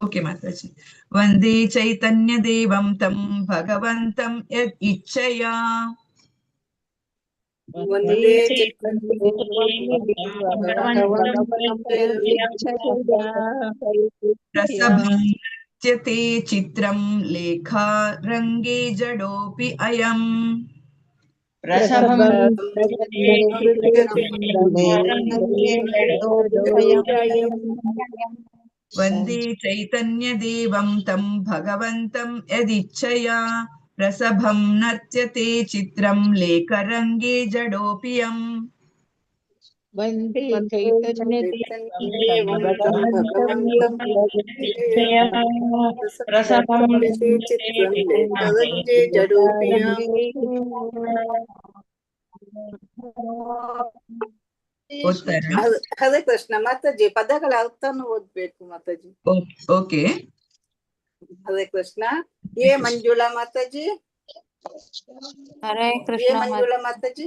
Okay Mataji. Vande ಚೈತನ್ಯ ದೇವಂ ತಂ ಭಗವಂತಂ ಯದ್ ಇಚ್ಛಯ ವಂದೇ ಚೈತನ್ಯ ರಸಭಂ ನೃತ್ಯತೆ ಚಿತ್ರಂ ಲೇಖಾ ರಂಗೇ ಜಡೋಪಿ ಅಯಂ ವಂದೇ ಚೈತನ್ಯ ದೇವಂ ತಂ ಭಗವಂತಂ ಯದಿಚ್ಛಯಾ ರಸಭಂ ನರ್ತ್ಯತೆ ಚಿತ್ರಂ ಲೇಖರಂಗೇ ಜಡೋಪಿಯಂ ವಂದೇ ಚೈತನ್ಯ ಓದ್ತಾರಾ? ಹರೇ ಕೃಷ್ಣ. ಮಾತಾಜಿ ಪದಗಳ ಅರ್ಥನು ಓದ್ಬೇಕು ಮಾತಾಜಿ. ಓಕೆ. ಹರೇ ಕೃಷ್ಣ. ಏ ಮಂಜುಳಾ ಮಾತಾಜಿ. ಹರೇ ಏ ಕೃಷ್ಣ ಮಂಜುಳಾ ಮಾತಾಜಿ.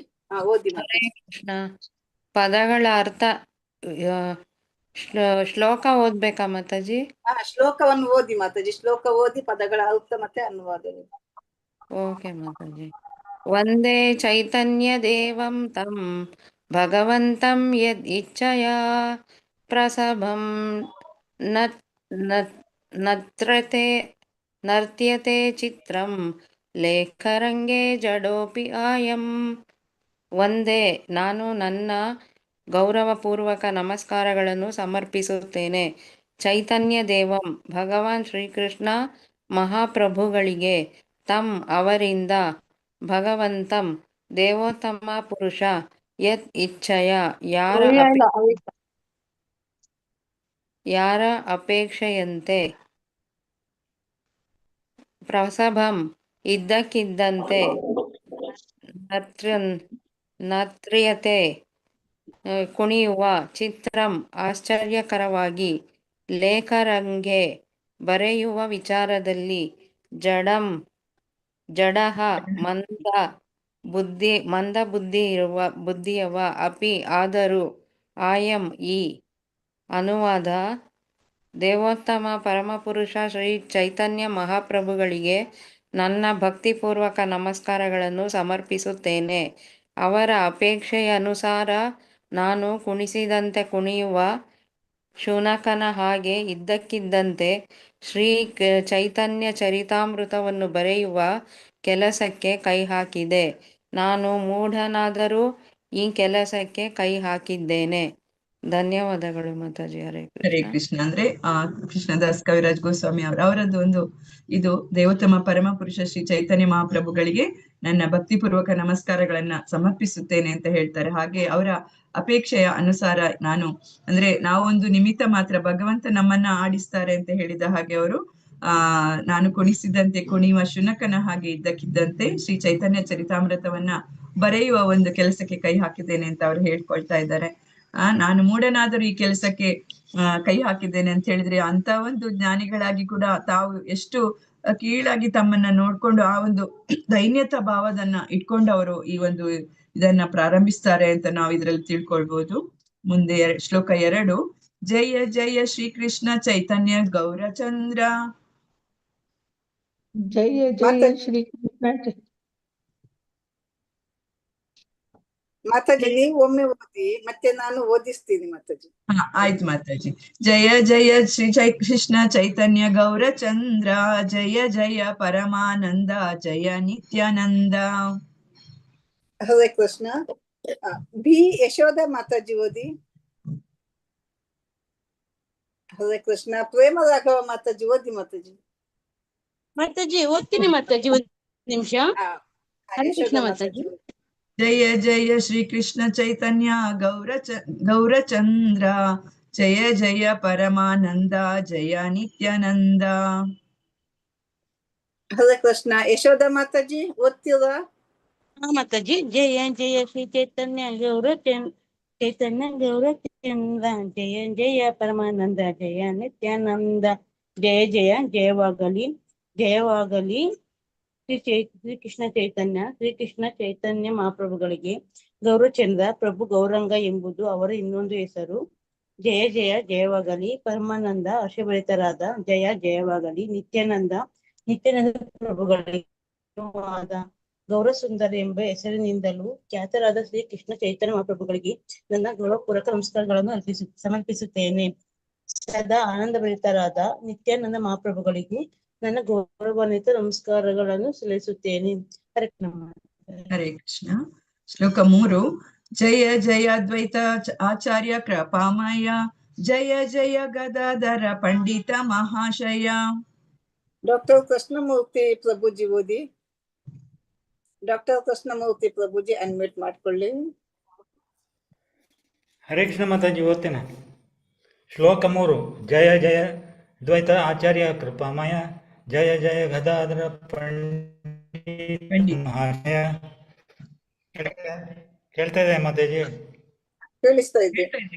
ಓದಿ ಮಾತಾಜಿ. ಕೃಷ್ಣ. ಪದಗಳ ಅರ್ಥ ಶ್ಲೋಕ ಓದ್ಬೇಕಾ ಮಾತಾಜಿ? ಶ್ಲೋಕವನ್ನು ಓದಿ ಮಾತಾಜಿ. ಶ್ಲೋಕ ಓದಿ ಪದಗಳ ಅರ್ಥ ಮತ್ತೆ ಅನುವಾದ. ಓಕೆ ಮಾತಾಜಿ. ವಂದೇ ಚೈತನ್ಯ ದೇವಂ ತಂ ಭಗವಂತಂ ಯದ್ ಇಚ್ಛಯಾ ಪ್ರಸಭಂ ನರ್ತ್ಯತೆ ಚಿತ್ರಂ ಲೇಖರಂಗೇ ಜಡೋಪಿ ಆಯಂ. ಒಂದೇ, ನಾನು ನನ್ನ ಗೌರವಪೂರ್ವಕ ನಮಸ್ಕಾರಗಳನ್ನು ಸಮರ್ಪಿಸುತ್ತೇನೆ ಚೈತನ್ಯ ದೇವಂ ಭಗವಾನ್ ಶ್ರೀಕೃಷ್ಣ ಮಹಾಪ್ರಭುಗಳಿಗೆ, ತಂ ಅವರಿಂದ, ಭಗವಂತಂ ದೇವೋತ್ತಮ ಪುರುಷ, ಯತ್ ಇಚ್ಛಯ ಯಾರ ಅಪೇಕ್ಷೆಯಂತೆ, ಪ್ರಸಭಂ ಇದ್ದಕ್ಕಿದ್ದಂತೆ, ನರ್ತ್ಯತೆ ಕುಣಿಯುವ, ಚಿತ್ರಂ ಆಶ್ಚರ್ಯಕರವಾಗಿ, ಲೇಖರಂಗೆ ಬರೆಯುವ ವಿಚಾರದಲ್ಲಿ, ಜಡಃ ಮಂದ ಬುದ್ಧಿಯವ, ಅಪಿ ಆದರೂ, ಆಯಂ ಈ. ಅನುವಾದ: ದೇವೋತ್ತಮ ಪರಮಪುರುಷ ಶ್ರೀ ಚೈತನ್ಯ ಮಹಾಪ್ರಭುಗಳಿಗೆ ನನ್ನ ಭಕ್ತಿಪೂರ್ವಕ ನಮಸ್ಕಾರಗಳನ್ನು ಸಮರ್ಪಿಸುತ್ತೇನೆ. ಅವರ ಅಪೇಕ್ಷೆಯ ಅನುಸಾರ ನಾನು ಕುಣಿಸಿದಂತೆ ಕುಣಿಯುವ, ಶುನಕನ ಹಾಗೆ ಇದ್ದಕ್ಕಿದ್ದಂತೆ ಶ್ರೀ ಚೈತನ್ಯ ಚರಿತಾಮೃತವನ್ನು ಬರೆಯುವ ಕೆಲಸಕ್ಕೆ ಕೈ ಹಾಕಿದೆ. ನಾನು ಮೂಢನಾದರೂ ಈ ಕೆಲಸಕ್ಕೆ ಕೈ ಹಾಕಿದ್ದೇನೆ. ಧನ್ಯವಾದಗಳು ಮಾತಾಜಿ. ಹರೇ ಹರೇ ಕೃಷ್ಣ. ಅಂದ್ರೆ ಕೃಷ್ಣದಾಸ್ ಕವಿರಾಜ್ ಗೋಸ್ವಾಮಿ ಅವರದ್ದು ಒಂದು ಇದು ದೇವೋತ್ತಮ ಪರಮ ಪುರುಷ ಶ್ರೀ ಚೈತನ್ಯ ಮಹಾಪ್ರಭುಗಳಿಗೆ ನನ್ನ ಭಕ್ತಿಪೂರ್ವಕ ನಮಸ್ಕಾರಗಳನ್ನ ಸಮರ್ಪಿಸುತ್ತೇನೆ ಅಂತ ಹೇಳ್ತಾರೆ. ಹಾಗೆ ಅವರ ಅಪೇಕ್ಷೆಯ ಅನುಸಾರ ನಾವು ಒಂದು ನಿಮಿತ್ತ ಮಾತ್ರ, ಭಗವಂತ ನಮ್ಮನ್ನ ಆಡಿಸ್ತಾರೆ ಅಂತ ಹೇಳಿದ ಹಾಗೆ ಅವರು ನಾನು ಕುಣಿಸಿದಂತೆ ಕುಣಿಯುವ ಶುನಕನ ಹಾಗೆ ಇದ್ದಕ್ಕಿದ್ದಂತೆ ಶ್ರೀ ಚೈತನ್ಯ ಚರಿತಾಮೃತವನ್ನ ಬರೆಯುವ ಒಂದು ಕೆಲಸಕ್ಕೆ ಕೈ ಹಾಕಿದ್ದೇನೆ ಅಂತ ಅವ್ರು ಹೇಳ್ಕೊಳ್ತಾ ಇದ್ದಾರೆ. ನಾನು ಮೂಢನಾದರೂ ಈ ಕೆಲಸಕ್ಕೆ ಕೈ ಹಾಕಿದ್ದೇನೆ ಅಂತ ಹೇಳಿದ್ರೆ, ಅಂತ ಒಂದು ಜ್ಞಾನಿಗಳಾಗಿ ಕೂಡ ತಾವು ಎಷ್ಟು ಕೀಳಾಗಿ ತಮ್ಮನ್ನ ನೋಡ್ಕೊಂಡು ಆ ಒಂದು ದೈನ್ಯತಾ ಭಾವದನ್ನ ಇಟ್ಕೊಂಡು ಅವರು ಈ ಒಂದು ಇದನ್ನ ಪ್ರಾರಂಭಿಸ್ತಾರೆ ಅಂತ ನಾವು ಇದ್ರಲ್ಲಿ ತಿಳ್ಕೊಳ್ಬಹುದು. ಮುಂದೆ ಶ್ಲೋಕ 2. ಜಯ ಜಯ ಶ್ರೀಕೃಷ್ಣ ಚೈತನ್ಯ ಗೌರಚಂದ್ರ. ಜಯ ಜಯ ಶ್ರೀಕೃಷ್ಣ. ಮಾತಾಜಿ ನೀವು ಒಮ್ಮೆ ಓದಿ, ಮತ್ತೆ ನಾನು ಓದಿಸ್ತೀನಿ ಮಾತಾಜಿ. ಆಯ್ತು ಮಾತಾಜಿ. ಜಯ ಜಯ ಶ್ರೀ ಕೃಷ್ಣ ಚೈತನ್ಯ ಗೌರಚಂದ್ರ, ಜಯ ಜಯ ಪರಮಾನಂದ, ಜಯ ನಿತ್ಯಾನಂದ. ಹರೇ ಕೃಷ್ಣ. ಬಿ ಯಶೋಧ ಮಾತಾಜಿ ಓದಿ. ಹರೇ ಕೃಷ್ಣ. ಪ್ರೇಮ ರಾಘವ ಮಾತಾಜಿ ಓದಿ ಮಾತಾಜಿ. ಮಾತಾಜಿ ಓದ್ತೀನಿ ಮಾತಾಜಿ, ಒಂದು ನಿಮಿಷ. ಹರೇ ಕೃಷ್ಣ ಮಾತಾಜಿ. ಜಯ ಜಯ ಶ್ರೀ ಕೃಷ್ಣ ಚೈತನ್ಯ ಗೌರಚಂದ್ರ, ಜಯ ಜಯ ಪರಮಾನಂದ, ಜಯ ನಿತ್ಯಾನಂದ. ಹರೇ ಕೃಷ್ಣ. ಯಶೋಧ ಮಾತಾಜಿ ಓದ್ತೀರಾ? ಮಾತಾಜಿ. ಜಯ ಜಯ ಶ್ರೀ ಚೈತನ್ಯ ಗೌರಚಂದ್ರ, ಜಯ ಜಯ ಪರಮಾನಂದ, ಜಯ ನಿತ್ಯಾನಂದ. ಜಯ ಜಯ ಜಯವಾಗಲಿ, ಜಯವಾಗಲಿ ಶ್ರೀ ಕೃಷ್ಣ ಚೈತನ್ಯ ಮಹಾಪ್ರಭುಗಳಿಗೆ. ಗೌರಚಂದ್ರ ಪ್ರಭು ಗೌರಂಗ ಎಂಬುದು ಅವರ ಇನ್ನೊಂದು ಹೆಸರು. ಜಯ ಜಯ ಜಯವಾಗಲಿ. ಪರಮಾನಂದ ಹರ್ಷಭರಿತರಾದ ಜಯ ಜಯವಾಗಲಿ. ನಿತ್ಯಾನಂದ ಪ್ರಭುಗಳಿಗೆ ಗೌರವ ಸುಂದರ ಎಂಬ ಹೆಸರಿನಿಂದಲೂ ಖ್ಯಾತರಾದ ಶ್ರೀ ಕೃಷ್ಣ ಚೈತನ್ಯ ಮಹಾಪ್ರಭುಗಳಿಗೆ ನನ್ನ ಗೌರವಪೂರ್ವಕ ನಮಸ್ಕಾರಗಳನ್ನು ಸಮರ್ಪಿಸುತ್ತೇನೆ. ಸದಾ ಆನಂದಭರಿತರಾದ ನಿತ್ಯಾನಂದ ಮಹಾಪ್ರಭುಗಳಿಗೆ ನನ್ನ ಗೌರವಾನ್ವಿತ ನಮಸ್ಕಾರಗಳನ್ನು ಸಲ್ಲಿಸುತ್ತೇನೆ. ಹರೇ ಕೃಷ್ಣ. ಶ್ಲೋಕ 3. ಜಯ ಜಯ ಅದ್ವೈತ ಆಚಾರ್ಯ ಕೃಪಾಮಯ, ಜಯ ಜಯ ಗದಾಧರ ಪಂಡಿತ ಮಹಾಶಯ. ಡಾಕ್ಟರ್ ಕೃಷ್ಣಮೂರ್ತಿ ಪ್ರಭುಜಿ ಓದಿ. ಡಾಕ್ಟರ್ ಕೃಷ್ಣಮೂರ್ತಿ ಪ್ರಭುಜಿ ಅನ್ಮ್ಯೂಟ್ ಮಾಡ್ಕೊಳ್ಳಿ. ಹರೇ ಕೃಷ್ಣ ಮಾತಾಜಿ ಓದ್ತೇನೆ. ಶ್ಲೋಕ 3. ಜಯ ಜಯ ದ್ವೈತ ಆಚಾರ್ಯ ಕೃಪಾಮಯ, ಜಯ ಜಯ ಗದಾಧರ ಪಂಡಿತ ಮಹಾಶಯ. ಕೇಳ್ತಾ ಇದೆ ಮಾತಾಜಿ? ಕೇಳಿಸ್ತಾ ಇದೆ.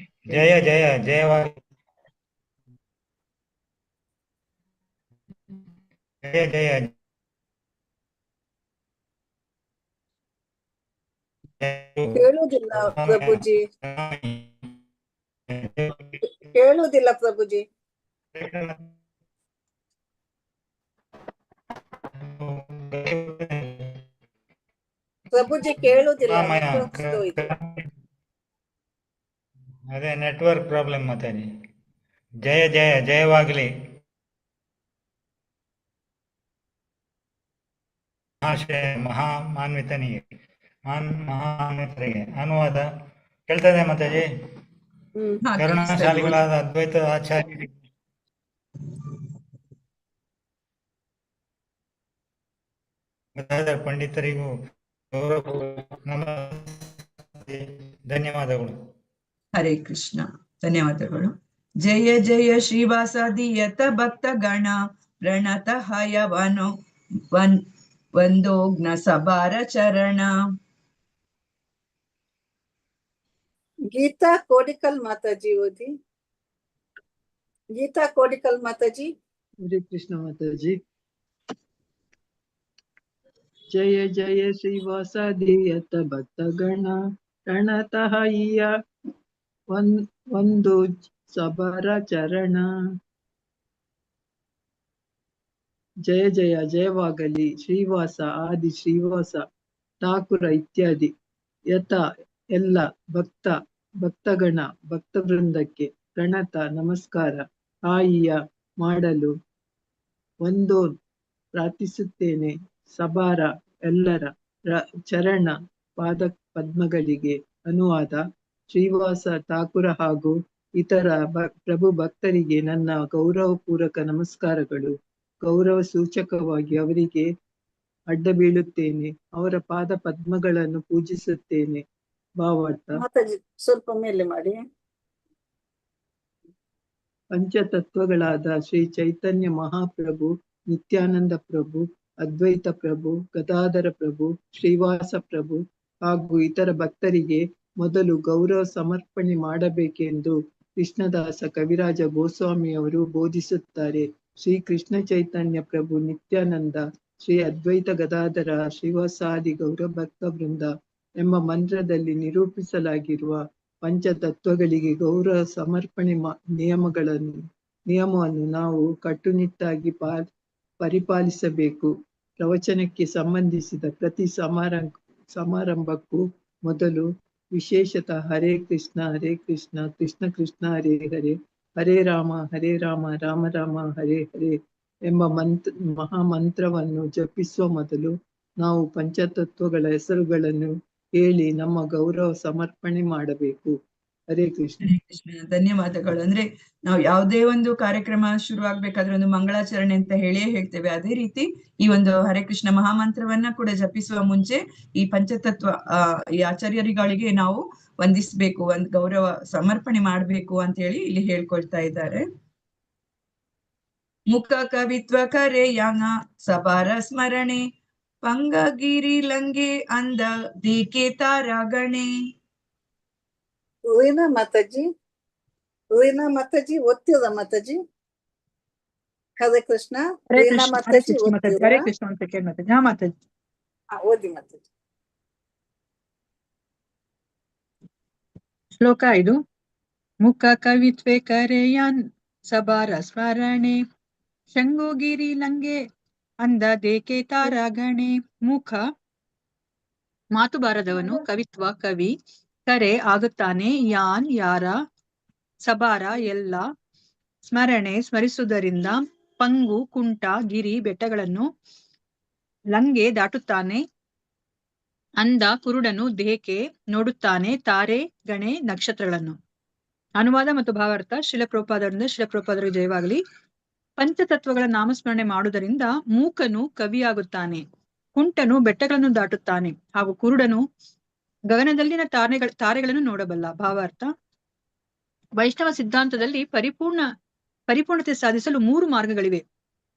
ಜಯ ಜಯ ಜಯವಾಗಿ ಜಯ ಜಯ ಕೇಳುವುದಿಲ್ಲ ಪ್ರಭುಜಿ, ಕೇಳುವುದಿಲ್ಲ ಪ್ರಭುಜಿ. ಪ್ರಭುಜಿ ಕೇಳುವುದಿಲ್ಲ. ಅದೇ ನೆಟ್ವರ್ಕ್ ಪ್ರಾಬ್ಲಮ್ ಮಾತಾಡಿ. ಜಯ ಜಯ ಜಯವಾಗಲಿ ಮಹಾಶಯ ಮಹಾನ್ವಿತನಿಗೆ ಮಹಾನ್ವಿತರಿಗೆ. ಅನುವಾದ ಕೇಳ್ತಾ ಇದೆ ಮಾತಾಜಿ? ಕರುಣಾಶಾಲಿಗಳಾದ ಅದ್ವೈತ ಆಚಾರ್ಯ ಗದಾಧರ ಪಂಡಿತರಿಗೂ ಧನ್ಯವಾದಗಳು. ಹರೇ ಕೃಷ್ಣ. ಧನ್ಯವಾದಗಳು. ಜಯ ಜಯ ಶ್ರೀವಾಸಾದಿಯತ ಭಕ್ತ ಗಣ ಪ್ರಣತ ಹಯವನು ವಂದೋಗ್ನ ಸಭಾರ ಚರಣ. ಗೀತಾ ಕೋಡಿಕಲ್ ಮಾತಾಜಿ ಓದಿ. ಗೀತಾ ಕೋಡಿಕಲ್ ಮಾತಾಜಿ. ಹರೇ ಕೃಷ್ಣ ಮಾತಾಜಿ. ಜಯ ಜಯ ಶ್ರೀವಾಸಾದಿಯತ ಭಕ್ತಗಣ ಪ್ರಣತಃ ಇಯ ಒಂದು ಸಬರ ಚರಣ. ಜಯ ಜಯ ಜಯವಾಗಲಿ ಶ್ರೀವಾಸ ಆದಿ ಶ್ರೀವಾಸ ಠಾಕುರ ಇತ್ಯಾದಿ ಯತ ಎಲ್ಲ ಭಕ್ತಗಣ ಭಕ್ತವೃಂದಕ್ಕೆ ಪ್ರಣತ ನಮಸ್ಕಾರ ಆಯಿಯ ಮಾಡಲು ಒಂದೋ ಪ್ರಾರ್ಥಿಸುತ್ತೇನೆ. ಸಬಾರ ಎಲ್ಲರ ಚರಣ ಪಾದ ಪದ್ಮಗಳಿಗೆ. ಅನುವಾದ: ಶ್ರೀವಾಸ ಠಾಕುರ ಹಾಗೂ ಇತರ ಪ್ರಭು ಭಕ್ತರಿಗೆ ನನ್ನ ಗೌರವಪೂರ್ವಕ ನಮಸ್ಕಾರಗಳು. ಗೌರವ ಸೂಚಕವಾಗಿ ಅವರಿಗೆ ಅಡ್ಡ ಬೀಳುತ್ತೇನೆ, ಅವರ ಪಾದ ಪದ್ಮಗಳನ್ನು ಪೂಜಿಸುತ್ತೇನೆ. ಭಾವಾರ್ಥ: ಮಾತಾಜಿ ಸ್ವಲ್ಪ ಮೇಲೆ ಮಾಡಿ. ಪಂಚತತ್ವಗಳಾದ ಶ್ರೀ ಚೈತನ್ಯ ಮಹಾಪ್ರಭು, ನಿತ್ಯಾನಂದ ಪ್ರಭು, ಅದ್ವೈತ ಪ್ರಭು, ಗದಾಧರ ಪ್ರಭು, ಶ್ರೀವಾಸ ಪ್ರಭು ಹಾಗೂ ಇತರ ಭಕ್ತರಿಗೆ ಮೊದಲು ಗೌರವ ಸಮರ್ಪಣೆ ಮಾಡಬೇಕೆಂದು ಕೃಷ್ಣದಾಸ ಕವಿರಾಜ ಗೋಸ್ವಾಮಿಯವರು ಬೋಧಿಸುತ್ತಾರೆ. ಶ್ರೀ ಕೃಷ್ಣ ಚೈತನ್ಯ ಪ್ರಭು, ನಿತ್ಯಾನಂದ, ಶ್ರೀ ಅದ್ವೈತ ಗದಾಧರ, ಶ್ರೀವಾಸಾದಿ ಗೌರ ಭಕ್ತ ವೃಂದ ಎಂಬ ಮಂತ್ರದಲ್ಲಿ ನಿರೂಪಿಸಲಾಗಿರುವ ಪಂಚತತ್ವಗಳಿಗೆ ಗೌರವ ಸಮರ್ಪಣೆ ನಿಯಮವನ್ನು ನಾವು ಕಟ್ಟುನಿಟ್ಟಾಗಿ ಪರಿಪಾಲಿಸಬೇಕು. ಪ್ರವಚನಕ್ಕೆ ಸಂಬಂಧಿಸಿದ ಪ್ರತಿ ಸಮಾರಂಭಕ್ಕೂ ಮೊದಲು ವಿಶೇಷತಃ ಹರೇ ಕೃಷ್ಣ ಕೃಷ್ಣ ಕೃಷ್ಣ ಹರೇ ಹರೇ, ಹರೇ ರಾಮ ರಾಮ ರಾಮ ಹರೇ ಹರೇ ಎಂಬ ಮಹಾಮಂತ್ರವನ್ನು ಜಪಿಸುವ ಮೊದಲು ನಾವು ಪಂಚತತ್ವಗಳ ಹೆಸರುಗಳನ್ನು ಹೇಳಿ ನಮ್ಮ ಗೌರವ ಸಮರ್ಪಣೆ ಮಾಡಬೇಕು. ಹರೇ ಕೃಷ್ಣ. ಹರೇ ಕೃಷ್ಣ. ಧನ್ಯವಾದಗಳು. ಅಂದ್ರೆ ನಾವು ಯಾವುದೇ ಒಂದು ಕಾರ್ಯಕ್ರಮ ಶುರು ಆಗ್ಬೇಕಾದ್ರೆ ಒಂದು ಮಂಗಳಾಚರಣೆ ಅಂತ ಹೇಳಿಯೇ ಹೇಳ್ತೇವೆ. ಅದೇ ರೀತಿ ಈ ಒಂದು ಹರೇ ಕೃಷ್ಣ ಮಹಾಮಂತ್ರವನ್ನ ಕೂಡ ಜಪಿಸುವ ಮುಂಚೆ ಈ ಪಂಚತತ್ವ ಈ ಆಚಾರ್ಯರುಗಳಿಗೆ ನಾವು ವಂದಿಸ್ಬೇಕು, ಒಂದ್ ಗೌರವ ಸಮರ್ಪಣೆ ಮಾಡ್ಬೇಕು ಅಂತ ಹೇಳಿ ಇಲ್ಲಿ ಹೇಳ್ಕೊಳ್ತಾ ಇದ್ದಾರೆ. ಮುಖ ಕವಿತ್ವ ಕರೆ ಯಾನ ಸಬಾರ ಸ್ಮರಣೆ, ಪಂಗಗಿರಿ ಲಂಗೆ ಅಂದ ದೇಕೆ ತಾರಾಗಣೆ. ರೀನಾ ಮಾತಾಜಿ, ರೀನಾ ಮಾತಾಜಿ ಓದ್ತೀರಾ ಮಾತಾಜಿ? ಹರೇ ಕೃಷ್ಣ. ರೀನಾ ಮಾತಾಜಿ ಹರೇ ಕೃಷ್ಣ ಅಂತ ಕೇಳಿ ಮಾತಾಜಿ. ಹಾ ಮಾತಾಜಿ ಓದಿ ಮಾತಾಜಿ. ಶ್ಲೋಕ 5. ಮುಖ ಕವಿತ್ವೆ ಕರೆಯನ್ ಸಬಾರ ಸ್ಮರಣೆ ಶಂಗುಗಿರಿ ಲಂಗೆ ಅಂದ ದೇಕೆ ತಾರಗಣೆ. ಮುಖ ಮಾತು ಬಾರದವನು, ಕವಿತ್ವ ಕವಿ, ಕರೆ ಆಗುತ್ತಾನೆ, ಯಾನ್ ಯಾರ, ಸಬಾರ ಎಲ್ಲ, ಸ್ಮರಣೆ ಸ್ಮರಿಸುವುದರಿಂದ, ಪಂಗು ಕುಂಟ ಗಿರಿ ಬೆಟ್ಟಗಳನ್ನು, ಲಂಗೆ ದಾಟುತ್ತಾನೆ, ಅಂದ ಕುರುಡನು ದೇಕೆ ನೋಡುತ್ತಾನೆ, ತಾರೆ ಗಣೆ ನಕ್ಷತ್ರಗಳನ್ನು. ಅನುವಾದ ಮತ್ತು ಭಾವಾರ್ಥ. ಶಿಲಪ್ರಭುಪಾದರಿಂದ ಶಿಲಪ್ರಭುಪಾದರಿಗೆ ಜಯವಾಗಲಿ. ಪಂಚತತ್ವಗಳ ನಾಮಸ್ಮರಣೆ ಮಾಡುವುದರಿಂದ ಮೂಕನು ಕವಿಯಾಗುತ್ತಾನೆ, ಕುಂಟನು ಬೆಟ್ಟಗಳನ್ನು ದಾಟುತ್ತಾನೆ, ಹಾಗೂ ಕುರುಡನು ಗಗನದಲ್ಲಿನ ತಾರೆಗಳನ್ನು ನೋಡಬಲ್ಲ. ಭಾವಾರ್ಥ. ವೈಷ್ಣವ ಸಿದ್ಧಾಂತದಲ್ಲಿ ಪರಿಪೂರ್ಣತೆ ಸಾಧಿಸಲು 3 ಮಾರ್ಗಗಳಿವೆ.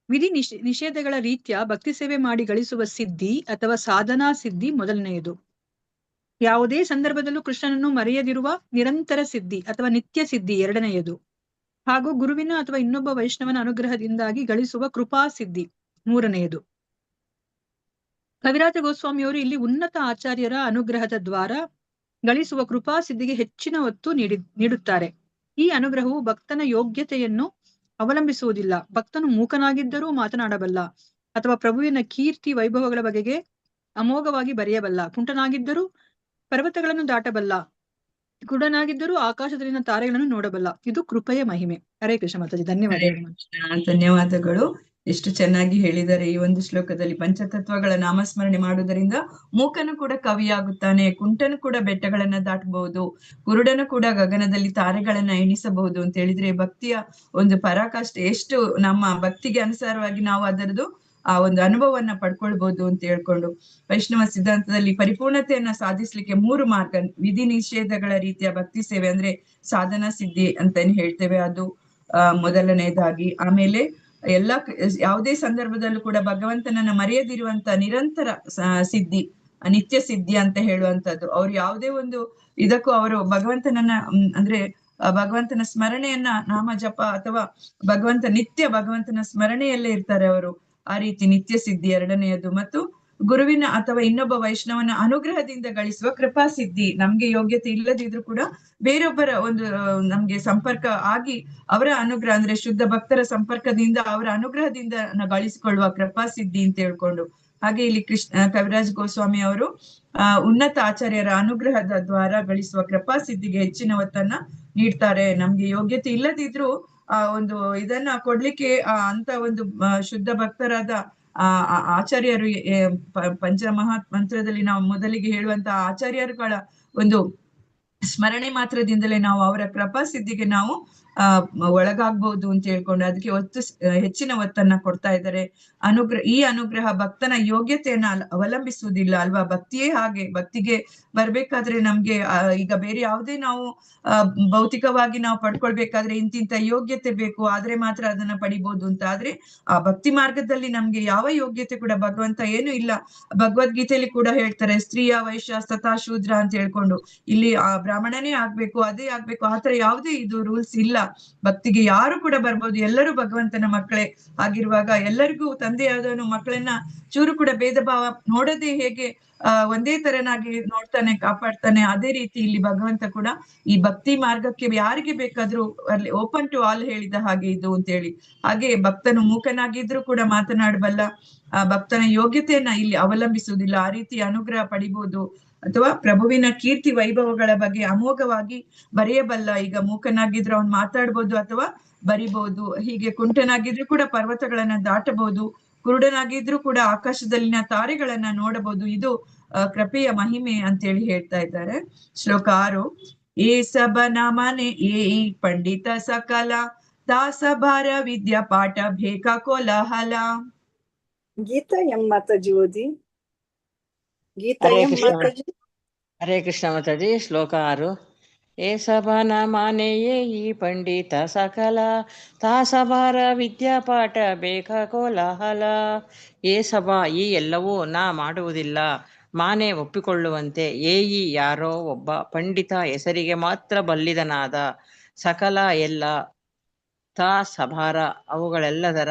ವಿಧಿ ನಿಷೇಧಗಳ ರೀತ್ಯ ಭಕ್ತಿ ಸೇವೆ ಮಾಡಿ ಗಳಿಸುವ ಸಿದ್ಧಿ ಅಥವಾ ಸಾಧನಾ ಸಿದ್ಧಿ ಮೊದಲನೆಯದು. ಯಾವುದೇ ಸಂದರ್ಭದಲ್ಲೂ ಕೃಷ್ಣನನ್ನು ಮರೆಯದಿರುವ ನಿರಂತರ ಸಿದ್ಧಿ ಅಥವಾ ನಿತ್ಯ ಸಿದ್ಧಿ ಎರಡನೆಯದು. ಹಾಗೂ ಗುರುವಿನ ಅಥವಾ ಇನ್ನೊಬ್ಬ ವೈಷ್ಣವನ ಅನುಗ್ರಹದಿಂದಾಗಿ ಗಳಿಸುವ ಕೃಪಾ ಸಿದ್ಧಿ ಮೂರನೆಯದು. ಕವಿರಾಜ ಗೋಸ್ವಾಮಿಯವರು ಇಲ್ಲಿ ಉನ್ನತ ಆಚಾರ್ಯರ ಅನುಗ್ರಹದ ದ್ವಾರ ಗಳಿಸುವ ಕೃಪಾ ಸಿದ್ಧಿಗೆ ಹೆಚ್ಚಿನ ಒತ್ತು ನೀಡುತ್ತಾರೆ. ಈ ಅನುಗ್ರಹವು ಭಕ್ತನ ಯೋಗ್ಯತೆಯನ್ನು ಅವಲಂಬಿಸುವುದಿಲ್ಲ. ಭಕ್ತನು ಮೂಕನಾಗಿದ್ದರೂ ಮಾತನಾಡಬಲ್ಲ, ಅಥವಾ ಪ್ರಭುವಿನ ಕೀರ್ತಿ ವೈಭವಗಳ ಬಗೆಗೆ ಅಮೋಘವಾಗಿ ಬರೆಯಬಲ್ಲ, ಕುಂಟನಾಗಿದ್ದರೂ ಪರ್ವತಗಳನ್ನು ದಾಟಬಲ್ಲ, ಕುರುಡನಾಗಿದ್ದರೂ ಆಕಾಶದಲ್ಲಿನ ತಾರೆಗಳನ್ನು ನೋಡಬಲ್ಲ. ಇದು ಕೃಪೆಯ ಮಹಿಮೆ. ಹರೇ ಕೃಷ್ಣ ಮಾತಾಜಿ. ಧನ್ಯವಾದಗಳು. ಧನ್ಯವಾದಗಳು. ಎಷ್ಟು ಚೆನ್ನಾಗಿ ಹೇಳಿದ್ದಾರೆ ಈ ಒಂದು ಶ್ಲೋಕದಲ್ಲಿ. ಪಂಚತತ್ವಗಳ ನಾಮಸ್ಮರಣೆ ಮಾಡುವುದರಿಂದ ಮೂಕನು ಕೂಡ ಕವಿಯಾಗುತ್ತಾನೆ, ಕುಂಟನು ಕೂಡ ಬೆಟ್ಟಗಳನ್ನ ದಾಟಬಹುದು, ಕುರುಡನು ಕೂಡ ಗಗನದಲ್ಲಿ ತಾರೆಗಳನ್ನ ಎಣಿಸಬಹುದು ಅಂತ ಹೇಳಿದ್ರೆ ಭಕ್ತಿಯ ಒಂದು ಪರಾಕಾಷ್ಠೆ ಎಷ್ಟು ನಮ್ಮ ಭಕ್ತಿಗೆ ಅನುಸಾರವಾಗಿ ನಾವು ಅದರದ್ದು ಆ ಒಂದು ಅನುಭವವನ್ನ ಪಡ್ಕೊಳ್ಬಹುದು ಅಂತ ಹೇಳ್ಕೊಂಡು, ವೈಷ್ಣವ ಸಿದ್ಧಾಂತದಲ್ಲಿ ಪರಿಪೂರ್ಣತೆಯನ್ನ ಸಾಧಿಸ್ಲಿಕ್ಕೆ 3 ಮಾರ್ಗ. ವಿಧಿ ನಿಷೇಧಗಳ ರೀತಿಯ ಭಕ್ತಿ ಸೇವೆ ಅಂದ್ರೆ ಸಾಧನಾ ಸಿದ್ಧಿ ಅಂತಾನೆ ಹೇಳ್ತೇವೆ, ಅದು ಮೊದಲನೇದಾಗಿ. ಆಮೇಲೆ ಯಾವುದೇ ಸಂದರ್ಭದಲ್ಲೂ ಕೂಡ ಭಗವಂತನನ್ನ ಮರೆಯದಿರುವಂತ ನಿರಂತರ ಸಿದ್ಧಿ, ನಿತ್ಯ ಸಿದ್ಧಿ ಅಂತ ಹೇಳುವಂತದ್ದು. ಅವ್ರು ಯಾವುದೇ ಒಂದು ಇದಕ್ಕೂ ಅವರು ಭಗವಂತನನ್ನ ಅಂದ್ರೆ ಭಗವಂತನ ಸ್ಮರಣೆಯನ್ನ, ನಾಮ ಜಪ ಅಥವಾ ನಿತ್ಯ ಭಗವಂತನ ಸ್ಮರಣೆಯಲ್ಲೇ ಇರ್ತಾರೆ ಅವರು. ಆ ರೀತಿ ನಿತ್ಯ ಸಿದ್ಧಿ ಎರಡನೆಯದು. ಮತ್ತು ಗುರುವಿನ ಅಥವಾ ಇನ್ನೊಬ್ಬ ವೈಷ್ಣವನ ಅನುಗ್ರಹದಿಂದ ಗಳಿಸುವ ಕೃಪಾ ಸಿದ್ಧಿ. ನಮ್ಗೆ ಯೋಗ್ಯತೆ ಇಲ್ಲದಿದ್ರು ಕೂಡ ಬೇರೊಬ್ಬರ ಒಂದು ನಮ್ಗೆ ಸಂಪರ್ಕ ಆಗಿ ಅವರ ಅನುಗ್ರಹ ಅಂದ್ರೆ ಶುದ್ಧ ಭಕ್ತರ ಸಂಪರ್ಕದಿಂದ ಅವರ ಅನುಗ್ರಹದಿಂದ ಗಳಿಸಿಕೊಳ್ಳುವ ಕೃಪಾ ಸಿದ್ಧಿ ಅಂತ ಹೇಳ್ಕೊಂಡು, ಹಾಗೆ ಇಲ್ಲಿ ಕವಿರಾಜ್ ಗೋಸ್ವಾಮಿ ಅವರು ಉನ್ನತ ಆಚಾರ್ಯರ ಅನುಗ್ರಹದ ದ್ವಾರ ಗಳಿಸುವ ಕೃಪಾ ಸಿದ್ಧಿಗೆ ಹೆಚ್ಚಿನ ಒತ್ತನ್ನ ನೀಡ್ತಾರೆ. ನಮ್ಗೆ ಯೋಗ್ಯತೆ ಇಲ್ಲದಿದ್ರು ಆ ಒಂದು ಇದನ್ನ ಕೊಡ್ಲಿಕ್ಕೆ ಅಂತ ಒಂದು ಶುದ್ಧ ಭಕ್ತರಾದ ಆಚಾರ್ಯರು, ಪಂಚಮಹಾ ಮಂತ್ರದಲ್ಲಿ ನಾವು ಮೊದಲಿಗೆ ಹೇಳುವಂತಹ ಆಚಾರ್ಯರುಗಳ ಒಂದು ಸ್ಮರಣೆ ಮಾತ್ರದಿಂದಲೇ ನಾವು ಅವರ ಕೃಪಾ ಸಿದ್ಧಿಗೆ ನಾವು ಒಳಗಾಗ್ಬಹುದು ಅಂತ ಹೇಳ್ಕೊಂಡು ಅದಕ್ಕೆ ಹೆಚ್ಚಿನ ಒತ್ತನ್ನ ಕೊಡ್ತಾ ಇದ್ದಾರೆ. ಈ ಅನುಗ್ರಹ ಭಕ್ತನ ಯೋಗ್ಯತೆಯನ್ನ ಅವಲಂಬಿಸುವುದಿಲ್ಲ ಅಲ್ವಾ? ಭಕ್ತಿಯೇ ಹಾಗೆ. ಭಕ್ತಿಗೆ ಬರ್ಬೇಕಾದ್ರೆ ನಮ್ಗೆ ಈಗ ಬೇರೆ ಯಾವುದೇ ನಾವು ಭೌತಿಕವಾಗಿ ನಾವು ಪಡ್ಕೊಳ್ಬೇಕಾದ್ರೆ ಇಂತಿಂತ ಯೋಗ್ಯತೆ ಬೇಕು, ಆದ್ರೆ ಮಾತ್ರ ಅದನ್ನ ಪಡಿಬಹುದು ಅಂತ. ಆದ್ರೆ ಆ ಭಕ್ತಿ ಮಾರ್ಗದಲ್ಲಿ ನಮ್ಗೆ ಯಾವ ಯೋಗ್ಯತೆ ಕೂಡ ಭಗವಂತ ಏನು ಇಲ್ಲ. ಭಗವದ್ಗೀತೆಯಲ್ಲಿ ಕೂಡ ಹೇಳ್ತಾರೆ, ಸ್ತ್ರೀಯ ವೈಶ್ಯ ತಥಾ ಶೂದ್ರ ಅಂತ ಹೇಳ್ಕೊಂಡು, ಇಲ್ಲಿ ಆ ಬ್ರಾಹ್ಮಣನೇ ಆಗ್ಬೇಕು, ಅದೇ ಆಗ್ಬೇಕು, ಆತರ ಯಾವುದೇ ಇದು ರೂಲ್ಸ್ ಇಲ್ಲ. ಭಕ್ತಿಗೆ ಯಾರು ಕೂಡ ಬರ್ಬೋದು, ಎಲ್ಲರೂ ಭಗವಂತನ ಮಕ್ಕಳೇ ಆಗಿರುವಾಗ ಎಲ್ಲರಿಗೂ ತಂದೆಯಾದವನು ಮಕ್ಕಳನ್ನ ಚೂರು ಕೂಡ ಭೇದ ಭಾವ ನೋಡದೆ ಹೇಗೆ ಒಂದೇ ತರನಾಗಿ ನೋಡ್ತಾನೆ, ಕಾಪಾಡ್ತಾನೆ, ಅದೇ ರೀತಿ ಇಲ್ಲಿ ಭಗವಂತ ಕೂಡ ಈ ಭಕ್ತಿ ಮಾರ್ಗಕ್ಕೆ ಯಾರಿಗೆ ಬೇಕಾದ್ರೂ ಅಲ್ಲಿ ಓಪನ್ ಟು ಆಲ್ ಹೇಳಿದ ಹಾಗೆ ಇದು ಅಂತ ಹೇಳಿ. ಹಾಗೆ ಭಕ್ತನು ಮೂಕನಾಗಿದ್ರು ಕೂಡ ಮಾತನಾಡಬಲ್ಲ, ಆ ಭಕ್ತನ ಯೋಗ್ಯತೆಯನ್ನ ಇಲ್ಲಿ ಅವಲಂಬಿಸುವುದಿಲ್ಲ. ಆ ರೀತಿ ಅನುಗ್ರಹ ಪಡಿಬಹುದು, ಅಥವಾ ಪ್ರಭುವಿನ ಕೀರ್ತಿ ವೈಭವಗಳ ಬಗ್ಗೆ ಅಮೋಘವಾಗಿ ಬರೆಯಬಲ್ಲ. ಈಗ ಮೂಕನಾಗಿದ್ರು ಅವ್ನು ಮಾತಾಡ್ಬೋದು ಅಥವಾ ಬರಿಬಹುದು. ಹೀಗೆ ಕುಂಟನಾಗಿದ್ರು ಕೂಡ ಪರ್ವತಗಳನ್ನ ದಾಟಬಹುದು, ಕುರುಡನಾಗಿದ್ರು ಕೂಡ ಆಕಾಶದಲ್ಲಿನ ತಾರೆಗಳನ್ನ ನೋಡಬಹುದು. ಇದು ಕೃಪೆಯ ಮಹಿಮೆ ಅಂತೇಳಿ ಹೇಳ್ತಾ ಇದ್ದಾರೆ. ಶ್ಲೋಕ 6. ಏ ಸಬನ ಮನೆ ಏ ಪಂಡಿತ ಸಕಲ ದಾಸಭಾರ ವಿದ್ಯಾ ಪಾಠ ಬೇಕ ಕೋಲಾಹಲ. ಗೀತಾ ಎಂ ಮಾತಾಜಿ ಓದಿ. ಗೀತಾ ಎಂ ಮಾತಾಜಿ. ಹರೇ ಕೃಷ್ಣ ಮಾತಾಜಿ. ಶ್ಲೋಕ 6. ಏ ಸಭಾನ ಮಾನೆಯೇ ಈ ಪಂಡಿತ ಸಕಲ ತಾಸಭಾರ ವಿದ್ಯಾಪಾಠ ಬೇಕ ಕೋಲಾಹಲ. ಏ ಸಭಾ, ಈ ಎಲ್ಲವೂ ನಾ ಮಾಡುವುದಿಲ್ಲ, ಮಾನೆ ಒಪ್ಪಿಕೊಳ್ಳುವಂತೆ, ಏಯಿ ಯಾರೋ ಒಬ್ಬ, ಪಂಡಿತ ಹೆಸರಿಗೆ ಮಾತ್ರ ಬಲ್ಲಿದನಾದ, ಸಕಲ ಎಲ್ಲ, ತಾ ಸಭಾರ ಅವುಗಳೆಲ್ಲದರ,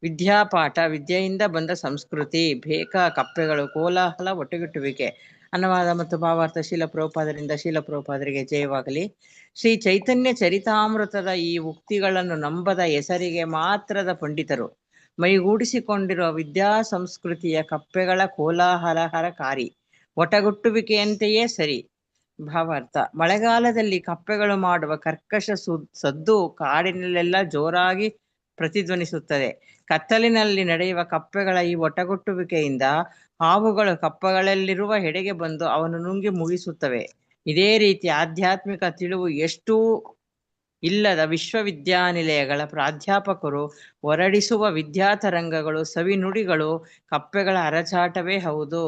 ವಿದ್ಯಾಪಾಠ ವಿದ್ಯೆಯಿಂದ ಬಂದ ಸಂಸ್ಕೃತಿ, ಬೇಕ ಕಪ್ಪೆಗಳು, ಕೋಲಾಹಲ ಒಟ್ಟುಗುಟ್ಟುವಿಕೆ, ಅನುವಾದ ಮತ್ತು ಭಾವಾರ್ಥ ಶೀಲ ಪ್ರಭುಪಾದರಿಂದ ಶೀಲ ಪ್ರಭುಪಾದರಿಗೆ ಜಯವಾಗಲಿ. ಶ್ರೀ ಚೈತನ್ಯ ಚರಿತಾಮೃತದ ಈ ಉಕ್ತಿಗಳನ್ನು ನಂಬದ ಹೆಸರಿಗೆ ಮಾತ್ರದ ಪಂಡಿತರು ಮೈಗೂಡಿಸಿಕೊಂಡಿರುವ ವಿದ್ಯಾ ಸಂಸ್ಕೃತಿಯ ಕಪ್ಪೆಗಳ ಕೋಲಾಹಲಹರಕಾರಿ ಒಟಗುಟ್ಟುವಿಕೆಯಂತೆಯೇ ಸರಿ. ಭಾವಾರ್ಥ: ಮಳೆಗಾಲದಲ್ಲಿ ಕಪ್ಪೆಗಳು ಮಾಡುವ ಕರ್ಕಶ ಸದ್ದು ಕಾಡಿನಲ್ಲೆಲ್ಲ ಜೋರಾಗಿ ಪ್ರತಿಧ್ವನಿಸುತ್ತದೆ. ಕತ್ತಲಿನಲ್ಲಿ ನಡೆಯುವ ಕಪ್ಪೆಗಳ ಈ ಒಟಗುಟ್ಟುವಿಕೆಯಿಂದ ಹಾವುಗಳು ಕಪ್ಪೆಗಳಲ್ಲಿರುವ ಎಡೆಗೆ ಬಂದು ಅವನು ನುಂಗಿ ಮುಗಿಸುತ್ತವೆ. ಇದೇ ರೀತಿ ಆಧ್ಯಾತ್ಮಿಕ ತಿಳಿವು ಎಷ್ಟೂ ಇಲ್ಲದ ವಿಶ್ವವಿದ್ಯಾನಿಲಯಗಳ ಪ್ರಾಧ್ಯಾಪಕರು ಹೊರಡಿಸುವ ವಿದ್ಯಾತರಂಗಗಳು ಸವಿನುಡಿಗಳು ಕಪ್ಪೆಗಳ ಅರಚಾಟವೇ ಹೌದು.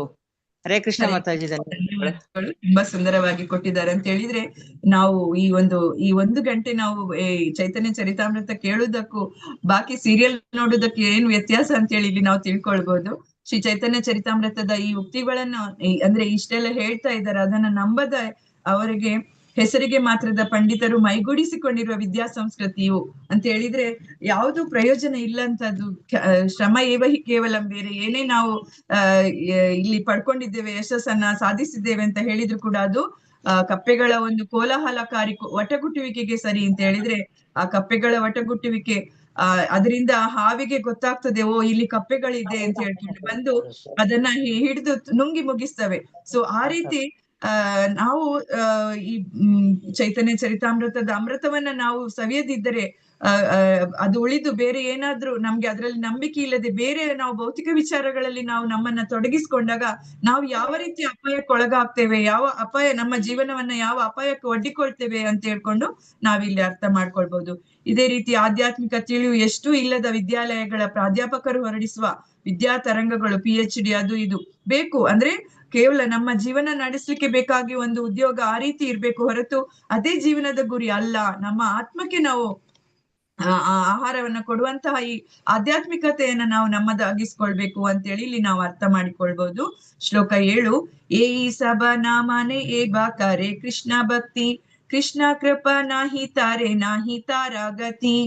ಹರೇ ಕೃಷ್ಣ ಮಾತಾಜಿ. ಧನ್ಯವಾದಗಳು. ತುಂಬಾ ಸುಂದರವಾಗಿ ಕೊಟ್ಟಿದ್ದಾರೆ ಅಂತ ಹೇಳಿದ್ರೆ, ನಾವು ಈ ಒಂದು ಗಂಟೆ ನಾವು ಚೈತನ್ಯ ಚರಿತಾಮೃತ ಕೇಳುವುದಕ್ಕೂ ಬಾಕಿ ಸೀರಿಯಲ್ ನೋಡುವುದಕ್ಕೆ ಏನು ವ್ಯತ್ಯಾಸ ಅಂತ ಹೇಳಿ ಇಲ್ಲಿ ನಾವು ತಿಳ್ಕೊಳ್ಬಹುದು. ಶ್ರೀ ಚೈತನ್ಯ ಚರಿತಾಮೃತದ ಈ ಉಕ್ತಿಗಳನ್ನ ಅಂದ್ರೆ ಇಷ್ಟೆಲ್ಲ ಹೇಳ್ತಾ ಇದ್ದಾರೆ, ಅದನ್ನ ನಂಬದ ಅವರಿಗೆ ಹೆಸರಿಗೆ ಮಾತ್ರದ ಪಂಡಿತರು ಮೈಗೂಡಿಸಿಕೊಂಡಿರುವ ವಿದ್ಯಾ ಸಂಸ್ಕೃತಿಯು ಅಂತ ಹೇಳಿದ್ರೆ ಯಾವುದು ಪ್ರಯೋಜನ ಇಲ್ಲಂತದ್ದು. ಶ್ರಮ ಏವಹಿ ಕೇವಲ, ಬೇರೆ ಏನೇ ನಾವು ಇಲ್ಲಿ ಪಡ್ಕೊಂಡಿದ್ದೇವೆ, ಯಶಸ್ಸನ್ನ ಸಾಧಿಸಿದ್ದೇವೆ ಅಂತ ಹೇಳಿದ್ರು ಕೂಡ ಅದು ಕಪ್ಪೆಗಳ ಒಂದು ಕೋಲಾಹಲಕಾರಿ ಒಟಗುಟ್ಟುವಿಕೆಗೆ ಸರಿ ಅಂತ ಹೇಳಿದ್ರೆ, ಆ ಕಪ್ಪೆಗಳ ಒಟಗುಟ್ಟುವಿಕೆ ಅದರಿಂದ ಹಾವಿಗೆ ಗೊತ್ತಾಗ್ತದೆ, ಓ ಇಲ್ಲಿ ಕಪ್ಪೆಗಳಿದೆ ಅಂತ ಹೇಳ್ಕೊಂಡು ಬಂದು ಅದನ್ನ ಹಿಡಿದು ನುಂಗಿ ಮುಗಿಸ್ತವೆ. ಸೊ ಆ ರೀತಿ ನಾವು ಈ ಚೈತನ್ಯ ಚರಿತಾಮೃತದ ಅಮೃತವನ್ನ ನಾವು ಸವಿಯದಿದ್ದರೆ ಅದು ಉಳಿದು ಬೇರೆ ಏನಾದ್ರೂ ನಮ್ಗೆ ಅದರಲ್ಲಿ ನಂಬಿಕೆ ಇಲ್ಲದೆ ಬೇರೆ ನಾವು ಭೌತಿಕ ವಿಚಾರಗಳಲ್ಲಿ ನಾವು ನಮ್ಮನ್ನ ತೊಡಗಿಸ್ಕೊಂಡಾಗ ನಾವು ಯಾವ ರೀತಿ ಅಪಾಯಕ್ಕೆ ಒಳಗಾಗ್ತೇವೆ, ಯಾವ ಅಪಾಯ ನಮ್ಮ ಜೀವನವನ್ನ ಯಾವ ಅಪಾಯಕ್ಕೆ ಒಡ್ಡಿಕೊಳ್ತೇವೆ ಅಂತ ಹೇಳ್ಕೊಂಡು ನಾವಿಲ್ಲಿ ಅರ್ಥ ಮಾಡ್ಕೊಳ್ಬಹುದು. ಇದೇ ರೀತಿ ಆಧ್ಯಾತ್ಮಿಕ ತಿಳಿವು ಎಷ್ಟು ಇಲ್ಲದ ವಿದ್ಯಾಲಯಗಳ ಪ್ರಾಧ್ಯಾಪಕರು ಹೊರಡಿಸುವ ವಿದ್ಯಾ ತರಂಗಗಳು PhD ಅದು ಇದು ಬೇಕು ಅಂದ್ರೆ ಕೇವಲ ನಮ್ಮ ಜೀವನ ನಡೆಸಲಿಕ್ಕೆ ಬೇಕಾಗಿ ಒಂದು ಉದ್ಯೋಗ ಆ ರೀತಿ ಇರ್ಬೇಕು ಹೊರತು ಅದೇ ಜೀವನದ ಗುರಿ ಅಲ್ಲ. ನಮ್ಮ ಆತ್ಮಕ್ಕೆ ನಾವು ಆಹಾರವನ್ನ ಕೊಡುವಂತಹ ಈ ಆಧ್ಯಾತ್ಮಿಕತೆಯನ್ನ ನಾವು ನಮ್ಮದಾಗಿಸ್ಕೊಳ್ಬೇಕು ಅಂತೇಳಿ ಇಲ್ಲಿ ನಾವು ಅರ್ಥ ಮಾಡಿಕೊಳ್ಬಹುದು. ಶ್ಲೋಕ 7. ಏ ಸಬ ನಾಮನೆ ಏ ಬಾಕರೆ ಕೃಷ್ಣ ಭಕ್ತಿ ಕೃಷ್ಣ ಕೃಪಾ ನಾಹಿ ತಾರೆ ನಾಹಿ ತಾರಾಗತಿ.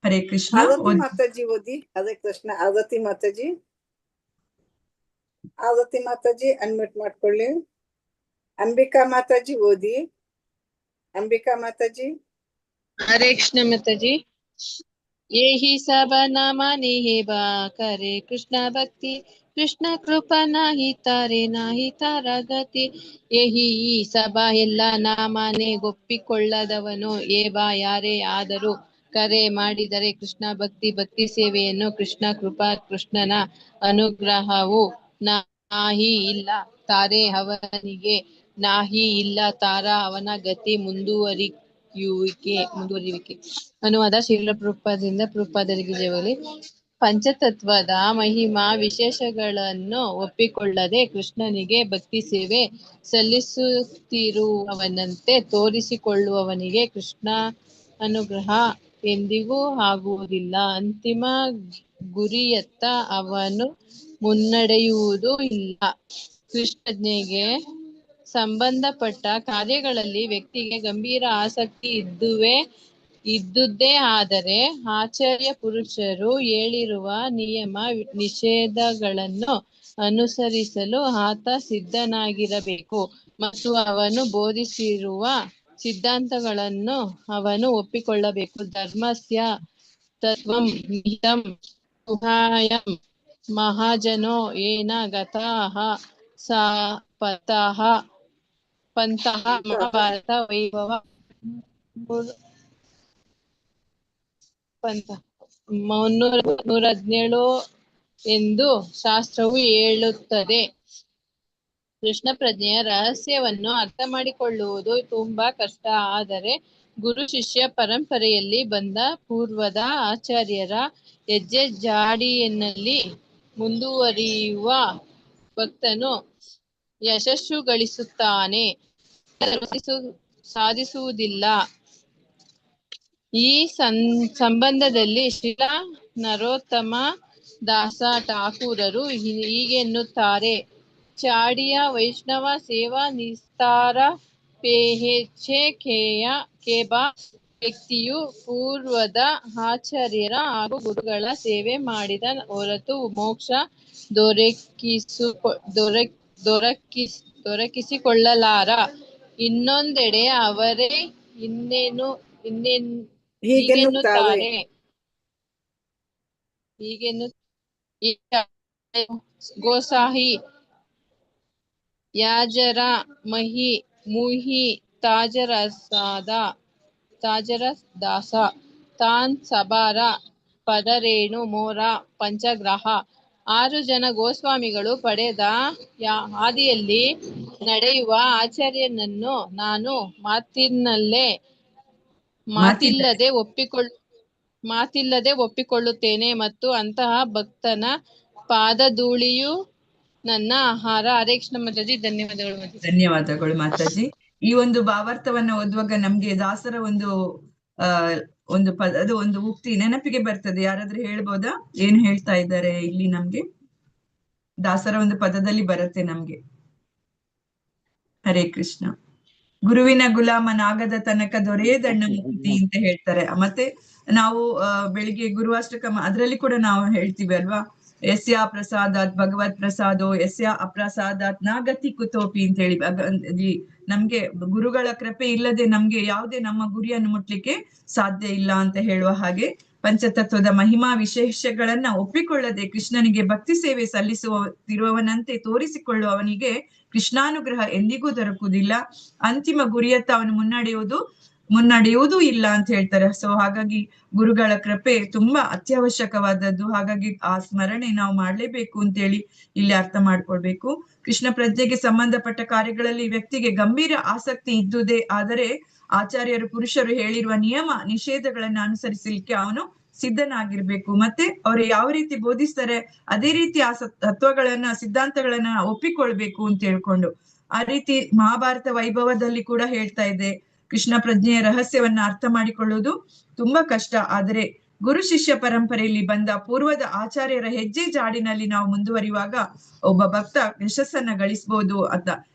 ಹರೇ ಕೃಷ್ಣ. ಆರತಿ ಮಾತಾಜಿ ಓದಿ. ಹರೇ ಕೃಷ್ಣ. ಆರತಿ ಮಾತಾಜಿ, ಆರತಿ ಮಾತಾಜಿ ಅನ್ಮ್ಯೂಟ್ ಮಾಡ್ಕೊಳ್ಳಿ. ಅಂಬಿಕಾ ಮಾತಾಜಿ ಓದಿ. ಅಂಬಿಕಾ ಮಾತಾಜಿ. ಹರೇ ಕೃಷ್ಣ ಮಾತಾಜಿ. ये ही सब नामा ने हे बा करे कृष्ण भक्ति कृष्ण कृपा नाही ತಾರೆ ನಾಹಿ ತಾರಗತಿ. ಯಹಿ ಈ ಸಭಾ ಎಲ್ಲ ನಾಮನೆ ಗೊಪ್ಪಿಕೊಳ್ಳದವನು ಏ ಬಾ ಯಾರೇ ಆದರೂ ಕರೆ ಮಾಡಿದರೆ ಕೃಷ್ಣ ಭಕ್ತಿ ಭಕ್ತಿ ಸೇವೆಯನ್ನು ಕೃಷ್ಣ ಕೃಪಾ ಕೃಷ್ಣನ ಅನುಗ್ರಹವು ನಾಹಿ ಇಲ್ಲ ತಾರೆ ಅವನಿಗೆ ನಾಹಿ ಇಲ್ಲ ತಾರ ಅವನ ಗತಿ ಮುಂದುವರಿಯುವಿಕೆ. ಅನುವಾದ ಶ್ರೀಲ ಪ್ರಭುಪಾದರಿಂದ ಪ್ರಭುಪಾದರಿಗೆ ಜಯವಾಗಲಿ. ಪಂಚತತ್ವದ ಮಹಿಮಾ ವಿಶೇಷಗಳನ್ನು ಒಪ್ಪಿಕೊಳ್ಳದೆ ಕೃಷ್ಣನಿಗೆ ಭಕ್ತಿ ಸೇವೆ ಸಲ್ಲಿಸುತ್ತಿರುವವನಂತೆ ತೋರಿಸಿಕೊಳ್ಳುವವನಿಗೆ ಕೃಷ್ಣ ಅನುಗ್ರಹ ಎಂದಿಗೂ ಆಗುವುದಿಲ್ಲ. ಅಂತಿಮ ಗುರಿಯತ್ತ ಅವನು ಮುನ್ನಡೆಯುವುದೂ ಇಲ್ಲ. ಕೃಷ್ಣನಿಗೆ ಸಂಬಂಧಪಟ್ಟ ಕಾರ್ಯಗಳಲ್ಲಿ ವ್ಯಕ್ತಿಗೆ ಗಂಭೀರ ಆಸಕ್ತಿ ಇದ್ದುದೇ ಆದರೆ ಆಚಾರ್ಯ ಪುರುಷರು ಹೇಳಿರುವ ನಿಯಮ ನಿಷೇಧಗಳನ್ನು ಅನುಸರಿಸಲು ಆತ ಸಿದ್ಧನಾಗಿರಬೇಕು ಮತ್ತು ಅವನು ಬೋಧಿಸಿರುವ ಸಿದ್ಧಾಂತಗಳನ್ನು ಅವನು ಒಪ್ಪಿಕೊಳ್ಳಬೇಕು. ಧರ್ಮಸ್ಯ ತತ್ವಂ ನಿಹಿತಂ ಗುಹಾಯಂ ಮಹಾಜನೋ ಏನ ಗತಾಃ ಸಾ ಪಂಥಃ ಮಹಾಭಾರತ ವೈಭವ ಪಂಥ 317 ಎಂದು ಶಾಸ್ತ್ರವು ಹೇಳುತ್ತದೆ. ಕೃಷ್ಣ ಪ್ರಜ್ಞೆಯ ರಹಸ್ಯವನ್ನು ಅರ್ಥ ಮಾಡಿಕೊಳ್ಳುವುದು ತುಂಬಾ ಕಷ್ಟ. ಆದರೆ ಗುರು ಶಿಷ್ಯ ಪರಂಪರೆಯಲ್ಲಿ ಬಂದ ಪೂರ್ವದ ಆಚಾರ್ಯರ ಹೆಜ್ಜೆ ಜಾಡಿಯಲ್ಲಿ ಮುಂದುವರಿಯುವ ಭಕ್ತನು ಯಶಸ್ಸು ಗಳಿಸುತ್ತಾನೆ, ಸಾಧಿಸುವುದಿಲ್ಲ. ಈ ಸಂಬಂಧದಲ್ಲಿ ಶ್ರೀಲ ನರೋತ್ತಮ ದಾಸ ಠಾಕೂರರು ಹೀಗೆನ್ನುತ್ತಾರೆ. ಚಾಡಿಯ ವೈಷ್ಣವ ಸೇವಾ ನಿಸ್ತಾರ ಪೇಹೆಚ್ಚೆ ಕೇಯ ಕೇಬಾ ವ್ಯಕ್ತಿಯು ಪೂರ್ವದ ಆಚಾರ್ಯರ ಹಾಗೂ ಗುರುಗಳ ಸೇವೆ ಮಾಡಿದ ಹೊರತು ಮೋಕ್ಷ ದೊರಕಿಸಿಕೊಳ್ಳಲಾರ. ಇನ್ನೊಂದೆಡೆ ಅವರೇ ಹೀಗೆನ್ನುತ್ತಾರೆ. ಗೋಸಾಹಿ ಯಾಜರ ಮಹಿ ಮುಹಿ ತಾಜರದಾಸ ತಾನ್ ಸಬಾರ ಪದರೇಣು ಮೋರ ಪಂಚಗ್ರಹ. 6 ಜನ ಗೋಸ್ವಾಮಿಗಳು ಪಡೆದ ಹಾದಿಯಲ್ಲಿ ನಡೆಯುವ ಆಚಾರ್ಯನನ್ನು ನಾನು ಮಾತಿಲ್ಲದೆ ಒಪ್ಪಿಕೊಳ್ಳುತ್ತೇನೆ ಮತ್ತು ಅಂತಹ ಭಕ್ತನ ಪಾದಧೂಳಿಯು ನನ್ನ ಆಹಾರ. ಹರೇ ಕೃಷ್ಣ ಮಾತಾಜಿ. ಧನ್ಯವಾದಗಳು ಮಾತಾಜಿ. ಧನ್ಯವಾದಗಳು ಮಾತಾಜಿ. ಈ ಒಂದು ಭಾವಾರ್ಥವನ್ನ ಓದುವಾಗ ನಮ್ಗೆ ದಾಸರ ಒಂದು ಪದ ಒಂದು ಉಕ್ತಿ ನೆನಪಿಗೆ ಬರ್ತದೆ. ಯಾರಾದ್ರೂ ಹೇಳ್ಬೋದಾ ಏನ್ ಹೇಳ್ತಾ ಇದ್ದಾರೆ ಇಲ್ಲಿ? ನಮ್ಗೆ ದಾಸರ ಒಂದು ಪದದಲ್ಲಿ ಬರುತ್ತೆ ನಮ್ಗೆ. ಹರೇ ಕೃಷ್ಣ. ಗುರುವಿನ ಗುಲಾಮನಾಗದ ತನಕ ದೊರೆಯದಣ್ಣ ಮುಕ್ತಿ ಅಂತ ಹೇಳ್ತಾರೆ. ಮತ್ತೆ ನಾವು ಬೆಳಿಗ್ಗೆ ಗುರುವಾಷ್ಟಕ ಅದ್ರಲ್ಲಿ ಕೂಡ ನಾವು ಹೇಳ್ತೀವಿ ಅಲ್ವಾ, ಯಸ್ಯ ಪ್ರಸಾದಾತ್ ಭಗವತ್ ಪ್ರಸಾದೋ ಯಸ್ಯ ಅಪ್ರಸಾದಾತ್ ನಾಗತಿ ಕುತೋಪಿ ಅಂತ ಹೇಳಿ. ನಮ್ಗೆ ಗುರುಗಳ ಕೃಪೆ ಇಲ್ಲದೆ ನಮ್ಗೆ ಯಾವುದೇ ನಮ್ಮ ಗುರಿಯನ್ನು ಮುಟ್ಲಿಕ್ಕೆ ಸಾಧ್ಯ ಇಲ್ಲ ಅಂತ ಹೇಳುವ ಹಾಗೆ, ಪಂಚತತ್ವದ ಮಹಿಮಾ ವಿಶೇಷಗಳನ್ನ ಒಪ್ಪಿಕೊಳ್ಳದೆ ಕೃಷ್ಣನಿಗೆ ಭಕ್ತಿ ಸೇವೆ ಸಲ್ಲಿಸುತ್ತಿರುವವನಂತೆ ತೋರಿಸಿಕೊಳ್ಳುವವನಿಗೆ ಕೃಷ್ಣಾನುಗ್ರಹ ಎಂದಿಗೂ ದೊರಕುವುದಿಲ್ಲ. ಅಂತಿಮ ಗುರಿಯತ್ತ ಅವನು ಮುನ್ನಡೆಯುವುದೂ ಇಲ್ಲ ಅಂತ ಹೇಳ್ತಾರೆ. ಸೊ ಹಾಗಾಗಿ ಗುರುಗಳ ಕೃಪೆ ತುಂಬಾ ಅತ್ಯವಶ್ಯಕವಾದದ್ದು. ಹಾಗಾಗಿ ಆ ಸ್ಮರಣೆ ನಾವು ಮಾಡ್ಲೇಬೇಕು ಅಂತೇಳಿ ಇಲ್ಲಿ ಅರ್ಥ ಮಾಡ್ಕೊಳ್ಬೇಕು. ಕೃಷ್ಣ ಪ್ರಜ್ಞೆಗೆ ಸಂಬಂಧಪಟ್ಟ ಕಾರ್ಯಗಳಲ್ಲಿ ವ್ಯಕ್ತಿಗೆ ಗಂಭೀರ ಆಸಕ್ತಿ ಇದ್ದುದೇ ಆದರೆ ಆಚಾರ್ಯರು ಪುರುಷರು ಹೇಳಿರುವ ನಿಯಮ ನಿಷೇಧಗಳನ್ನ ಅನುಸರಿಸಲಿಕ್ಕೆ ಅವನು ಸಿದ್ಧನಾಗಿರ್ಬೇಕು. ಮತ್ತೆ ಅವ್ರು ಯಾವ ರೀತಿ ಬೋಧಿಸ್ತಾರೆ ಅದೇ ರೀತಿ ಆ ತತ್ವಗಳನ್ನ ಸಿದ್ಧಾಂತಗಳನ್ನ ಒಪ್ಪಿಕೊಳ್ಬೇಕು ಅಂತ ಹೇಳ್ಕೊಂಡು, ಆ ರೀತಿ ಮಹಾಭಾರತ ವೈಭವದಲ್ಲಿ ಕೂಡ ಹೇಳ್ತಾ ಇದೆ, ಕೃಷ್ಣ ಪ್ರಜ್ಞೆಯ ರಹಸ್ಯವನ್ನ ಅರ್ಥ ಮಾಡಿಕೊಳ್ಳುವುದು ತುಂಬಾ ಕಷ್ಟ. ಆದರೆ ಗುರು ಶಿಷ್ಯ ಪರಂಪರೆಯಲ್ಲಿ ಬಂದ ಪೂರ್ವದ ಆಚಾರ್ಯರ ಹೆಜ್ಜೆ ಜಾಡಿನಲ್ಲಿ ನಾವು ಮುಂದುವರಿಯುವಾಗ ಒಬ್ಬ ಭಕ್ತ ಯಶಸ್ಸನ್ನ ಗಳಿಸ್ಬೋದು ಅಂತ.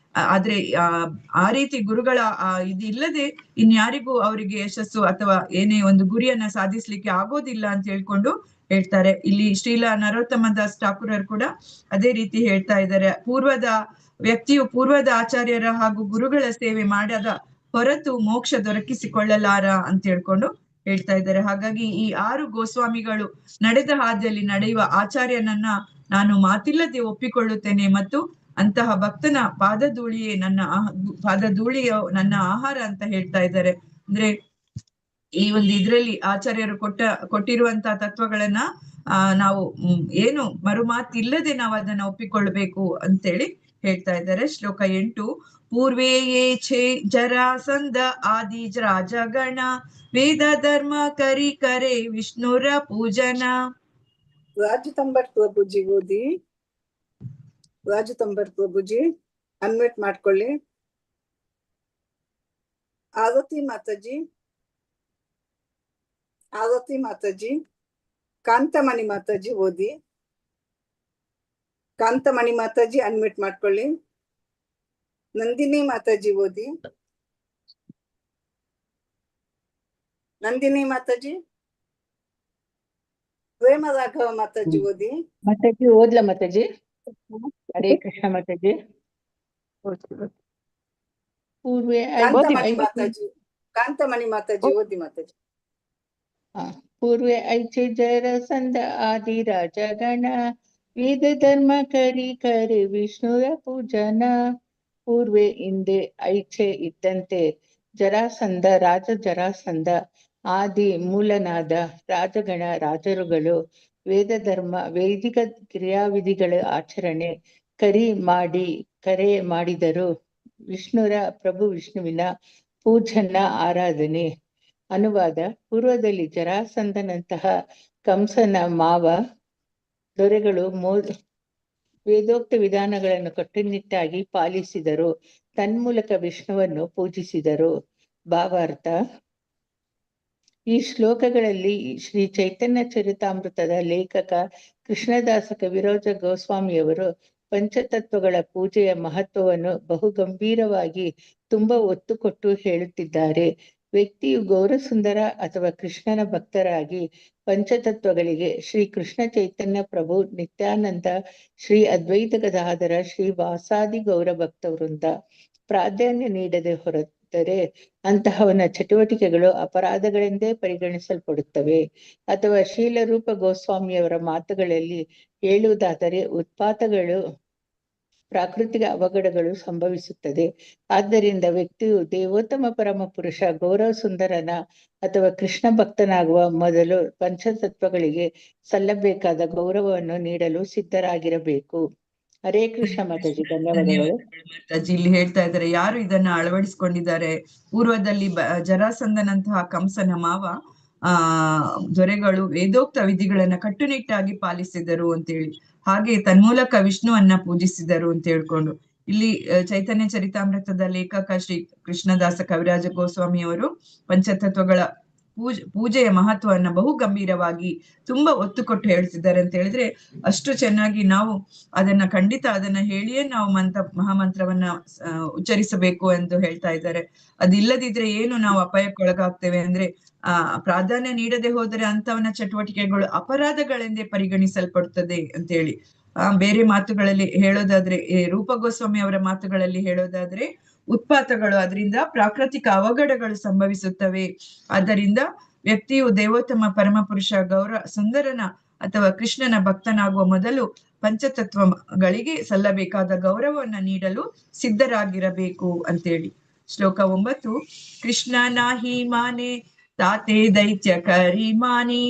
ಆದ್ರೆ ಆ ರೀತಿ ಗುರುಗಳ ಇದಿಲ್ಲದೆ ಇನ್ಯಾರಿಗೂ ಅವರಿಗೆ ಯಶಸ್ಸು ಅಥವಾ ಏನೇ ಒಂದು ಗುರಿಯನ್ನ ಸಾಧಿಸ್ಲಿಕ್ಕೆ ಆಗೋದಿಲ್ಲ ಅಂತ ಹೇಳ್ಕೊಂಡು ಹೇಳ್ತಾರೆ. ಇಲ್ಲಿ ಶ್ರೀಲ ನರೋತ್ತಮ ದಾಸ್ ಠಾಕೂರರು ಕೂಡ ಅದೇ ರೀತಿ ಹೇಳ್ತಾ ಇದ್ದಾರೆ. ವ್ಯಕ್ತಿಯು ಪೂರ್ವದ ಆಚಾರ್ಯರ ಹಾಗೂ ಗುರುಗಳ ಸೇವೆ ಮಾಡದ ಹೊರತು ಮೋಕ್ಷ ದೊರಕಿಸಿಕೊಳ್ಳಲಾರ ಅಂತ ಹೇಳ್ಕೊಂಡು ಹೇಳ್ತಾ ಇದ್ದಾರೆ. ಹಾಗಾಗಿ ಈ 6 ಗೋಸ್ವಾಮಿಗಳು ನಡೆದ ಹಾದಿಯಲ್ಲಿ ನಡೆಯುವ ಆಚಾರ್ಯನನ್ನ ನಾನು ಮಾತಿಲ್ಲದೆ ಒಪ್ಪಿಕೊಳ್ಳುತ್ತೇನೆ ಮತ್ತು ಅಂತಹ ಭಕ್ತನ ಪಾದಧೂಳಿಯೇ ನನ್ನ ಆಹಾರ ಅಂತ ಹೇಳ್ತಾ ಇದ್ದಾರೆ. ಅಂದ್ರೆ ಈ ಒಂದು ಇದ್ರಲ್ಲಿ ಆಚಾರ್ಯರು ಕೊಟ್ಟಿರುವಂತಹ ತತ್ವಗಳನ್ನ ನಾವು ಏನು ಮರುಮಾತಿಲ್ಲದೆ ನಾವು ಅದನ್ನ ಒಪ್ಪಿಕೊಳ್ಬೇಕು ಅಂತೇಳಿ ಹೇಳ್ತಾ ಇದ್ದಾರೆ. ಶ್ಲೋಕ 8. ಪೂರ್ವೇಯೇ ಛೇ ಜರಾಸಂಧ ಆದಿ ರಾಜಗಣ ವೇದ ಧರ್ಮ ಕರೆ ವಿಷ್ಣುರ ಪೂಜನ. ರಾಜು ತಂಬರ್ ಪ್ರಭುಜಿ ಓದಿ. ರಾಜು ತಂಬರ್ ಪ್ರಭುಜಿ ಅನ್ಮ್ಯೂಟ್ ಮಾಡ್ಕೊಳ್ಳಿ. ಆರತಿ ಮಾತಾಜಿ ಕಾಂತಮಣಿ ಮಾತಾಜಿ ಓದಿ. ಕಾಂತಮಣಿ ಮಾತಾಜಿ ಅನ್ಮ್ಯೂಟ್ ಮಾಡ್ಕೊಳ್ಳಿ. ನಂದಿನಿ ಮಾತಾಜಿ ಓದಿ. ನಂದಿನಿ ಮಾತಾಜಿ. ಪ್ರೇಮ ರಾಘವ ಮಾತಾಜಿ ಓದಿ. ಮಾತಾಜಿ ಓದ್ಲಾ ಮಾತಾಜಿ? ಹರೇ ಕೃಷ್ಣ ಮಾತಾಜಿ. ಪೂರ್ವೆ ಕಾಂತಮಣಿ ಮಾತಾಜಿ ಓದಿ ಮಾತಾಜಿ. ಪೂರ್ವೆ ಐಚೆ ಜರಸಂಧ ಆದಿ ರಾಜಗಣ ವೇದ ಧರ್ಮ ಕರೆ ವಿಷ್ಣುರ ಪೂಜನ. ಪೂರ್ವೆ ಹಿಂದೆ ಐಚ್ಛೆ ಇದ್ದಂತೆ ರಾಜ ಜರಾಸಂಧ ಆದಿ ಮೂಲನಾದ ರಾಜಗಣ ರಾಜರುಗಳು ವೇದ ಧರ್ಮ ವೈದಿಕ ಕ್ರಿಯಾವಿಧಿಗಳ ಆಚರಣೆ ಕರೆ ಮಾಡಿದರು. ಪ್ರಭು ವಿಷ್ಣುವಿನ ಪೂಜನ ಆರಾಧನೆ. ಅನುವಾದ: ಪೂರ್ವದಲ್ಲಿ ಜರಾಸಂಧನಂತಹ ಕಂಸನ ಮಾವ ದೊರೆಗಳು ವೇದೋಕ್ತ ವಿಧಾನಗಳನ್ನು ಕಟ್ಟುನಿಟ್ಟಾಗಿ ಪಾಲಿಸಿದರು. ತನ್ಮೂಲಕ ವಿಷ್ಣುವನ್ನು ಪೂಜಿಸಿದರು. ಭಾವಾರ್ಥ: ಈ ಶ್ಲೋಕಗಳಲ್ಲಿ ಶ್ರೀ ಚೈತನ್ಯ ಚರಿತಾಮೃತದ ಲೇಖಕ ಕೃಷ್ಣದಾಸ ಕವಿರಾಜ ಗೋಸ್ವಾಮಿಯವರು ಪಂಚತತ್ವಗಳ ಪೂಜೆಯ ಮಹತ್ವವನ್ನು ಬಹು ಗಂಭೀರವಾಗಿ ತುಂಬಾ ಒತ್ತು ಕೊಟ್ಟು ಹೇಳುತ್ತಿದ್ದಾರೆ. ವ್ಯಕ್ತಿಯು ಗೌರಸುಂದರ ಅಥವಾ ಕೃಷ್ಣನ ಭಕ್ತರಾಗಿ ಪಂಚತತ್ವಗಳಿಗೆ ಶ್ರೀ ಕೃಷ್ಣ ಚೈತನ್ಯ ಪ್ರಭು ನಿತ್ಯಾನಂದ, ಶ್ರೀ ಅದ್ವೈತ ಗದಾಧರ, ಶ್ರೀ ವಾಸಾದಿ ಗೌರ ಭಕ್ತವೃಂದ ಪ್ರಾಧಾನ್ಯ ನೀಡದೆ ಹೊರತರೆ ಅಂತಹವನ ಚಟುವಟಿಕೆಗಳು ಅಪರಾಧಗಳೆಂದೇ ಪರಿಗಣಿಸಲ್ಪಡುತ್ತವೆ. ಅಥವಾ ಶೀಲರೂಪ ಗೋಸ್ವಾಮಿಯವರ ಮಾತುಗಳಲ್ಲಿ ಹೇಳುವುದಾದರೆ ಉತ್ಪಾತಗಳು ಪ್ರಾಕೃತಿಕ ಅವಘಡಗಳು ಸಂಭವಿಸುತ್ತದೆ. ಆದ್ದರಿಂದ ವ್ಯಕ್ತಿಯು ದೇವೋತ್ತಮ ಪರಮ ಪುರುಷ ಗೌರವ ಸುಂದರನ ಅಥವಾ ಕೃಷ್ಣ ಭಕ್ತನಾಗುವ ಮೊದಲು ಪಂಚತತ್ವಗಳಿಗೆ ಸಲ್ಲಬೇಕಾದ ಗೌರವವನ್ನು ನೀಡಲು ಸಿದ್ಧರಾಗಿರಬೇಕು. ಹರೇ ಕೃಷ್ಣ ಮಾತಾಜಿ, ಧನ್ಯವಾದಗಳು. ಮಾತಾಜಿ ಇಲ್ಲಿ ಹೇಳ್ತಾ ಇದ್ದಾರೆ, ಯಾರು ಇದನ್ನ ಅಳವಡಿಸಿಕೊಂಡಿದ್ದಾರೆ, ಪೂರ್ವದಲ್ಲಿ ಜರಾಸಂಧನಂತಹ ಕಂಸನ ಮಾವ ದೊರೆಗಳು ವೇದೋಕ್ತ ವಿಧಿಗಳನ್ನ ಕಟ್ಟುನಿಟ್ಟಾಗಿ ಪಾಲಿಸಿದರು ಅಂತೇಳಿ, ಹಾಗೆ ತನ್ಮೂಲಕ ವಿಷ್ಣುವನ್ನ ಪೂಜಿಸಿದರು ಅಂತ ಹೇಳ್ಕೊಂಡು ಇಲ್ಲಿ ಚೈತನ್ಯ ಚರಿತಾಮೃತದ ಲೇಖಕ ಶ್ರೀ ಕೃಷ್ಣದಾಸ ಕವಿರಾಜ ಗೋಸ್ವಾಮಿಯವರು ಪಂಚತತ್ವಗಳ ಪೂಜೆಯ ಮಹತ್ವವನ್ನ ಬಹು ಗಂಭೀರವಾಗಿ ತುಂಬಾ ಒತ್ತು ಕೊಟ್ಟು ಹೇಳ್ತಿದ್ದಾರೆ ಅಂತ ಹೇಳಿದ್ರೆ, ಅಷ್ಟು ಚೆನ್ನಾಗಿ ನಾವು ಅದನ್ನ ಹೇಳಿಯೇ ನಾವು ಮಹಾಮಂತ್ರವನ್ನ ಉಚ್ಚರಿಸಬೇಕು ಎಂದು ಹೇಳ್ತಾ ಇದ್ದಾರೆ. ಅದಿಲ್ಲದಿದ್ರೆ ಏನು ನಾವು ಅಪಾಯಕ್ಕೊಳಗಾಗ್ತೇವೆ ಅಂದ್ರೆ, ಪ್ರಾಧಾನ್ಯ ನೀಡದೆ ಹೋದರೆ ಅಂತವನ ಚಟುವಟಿಕೆಗಳು ಅಪರಾಧಗಳೆಂದೇ ಪರಿಗಣಿಸಲ್ಪಡುತ್ತದೆ ಅಂತ ಹೇಳಿ. ಬೇರೆ ಮಾತುಗಳಲ್ಲಿ ಹೇಳೋದಾದ್ರೆ, ರೂಪ ಗೋಸ್ವಾಮಿ ಅವರ ಮಾತುಗಳಲ್ಲಿ ಹೇಳೋದಾದ್ರೆ, ಉತ್ಪಾತಗಳು ಅದರಿಂದ ಪ್ರಾಕೃತಿಕ ಅವಘಡಗಳು ಸಂಭವಿಸುತ್ತವೆ. ಆದ್ದರಿಂದ ವ್ಯಕ್ತಿಯು ದೇವೋತ್ತಮ ಪರಮಪುರುಷ ಸುಂದರನ ಅಥವಾ ಕೃಷ್ಣನ ಭಕ್ತನಾಗುವ ಮೊದಲು ಪಂಚತತ್ವಗಳಿಗೆ ಸಲ್ಲಬೇಕಾದ ಗೌರವವನ್ನ ನೀಡಲು ಸಿದ್ಧರಾಗಿರಬೇಕು ಅಂತೇಳಿ. ಶ್ಲೋಕ 9. ಕೃಷ್ಣ ನಾಹಿ ಮಾನೆ ತಾತೆ ದೈತ್ಯ ಕರಿ ಮಾನಿ,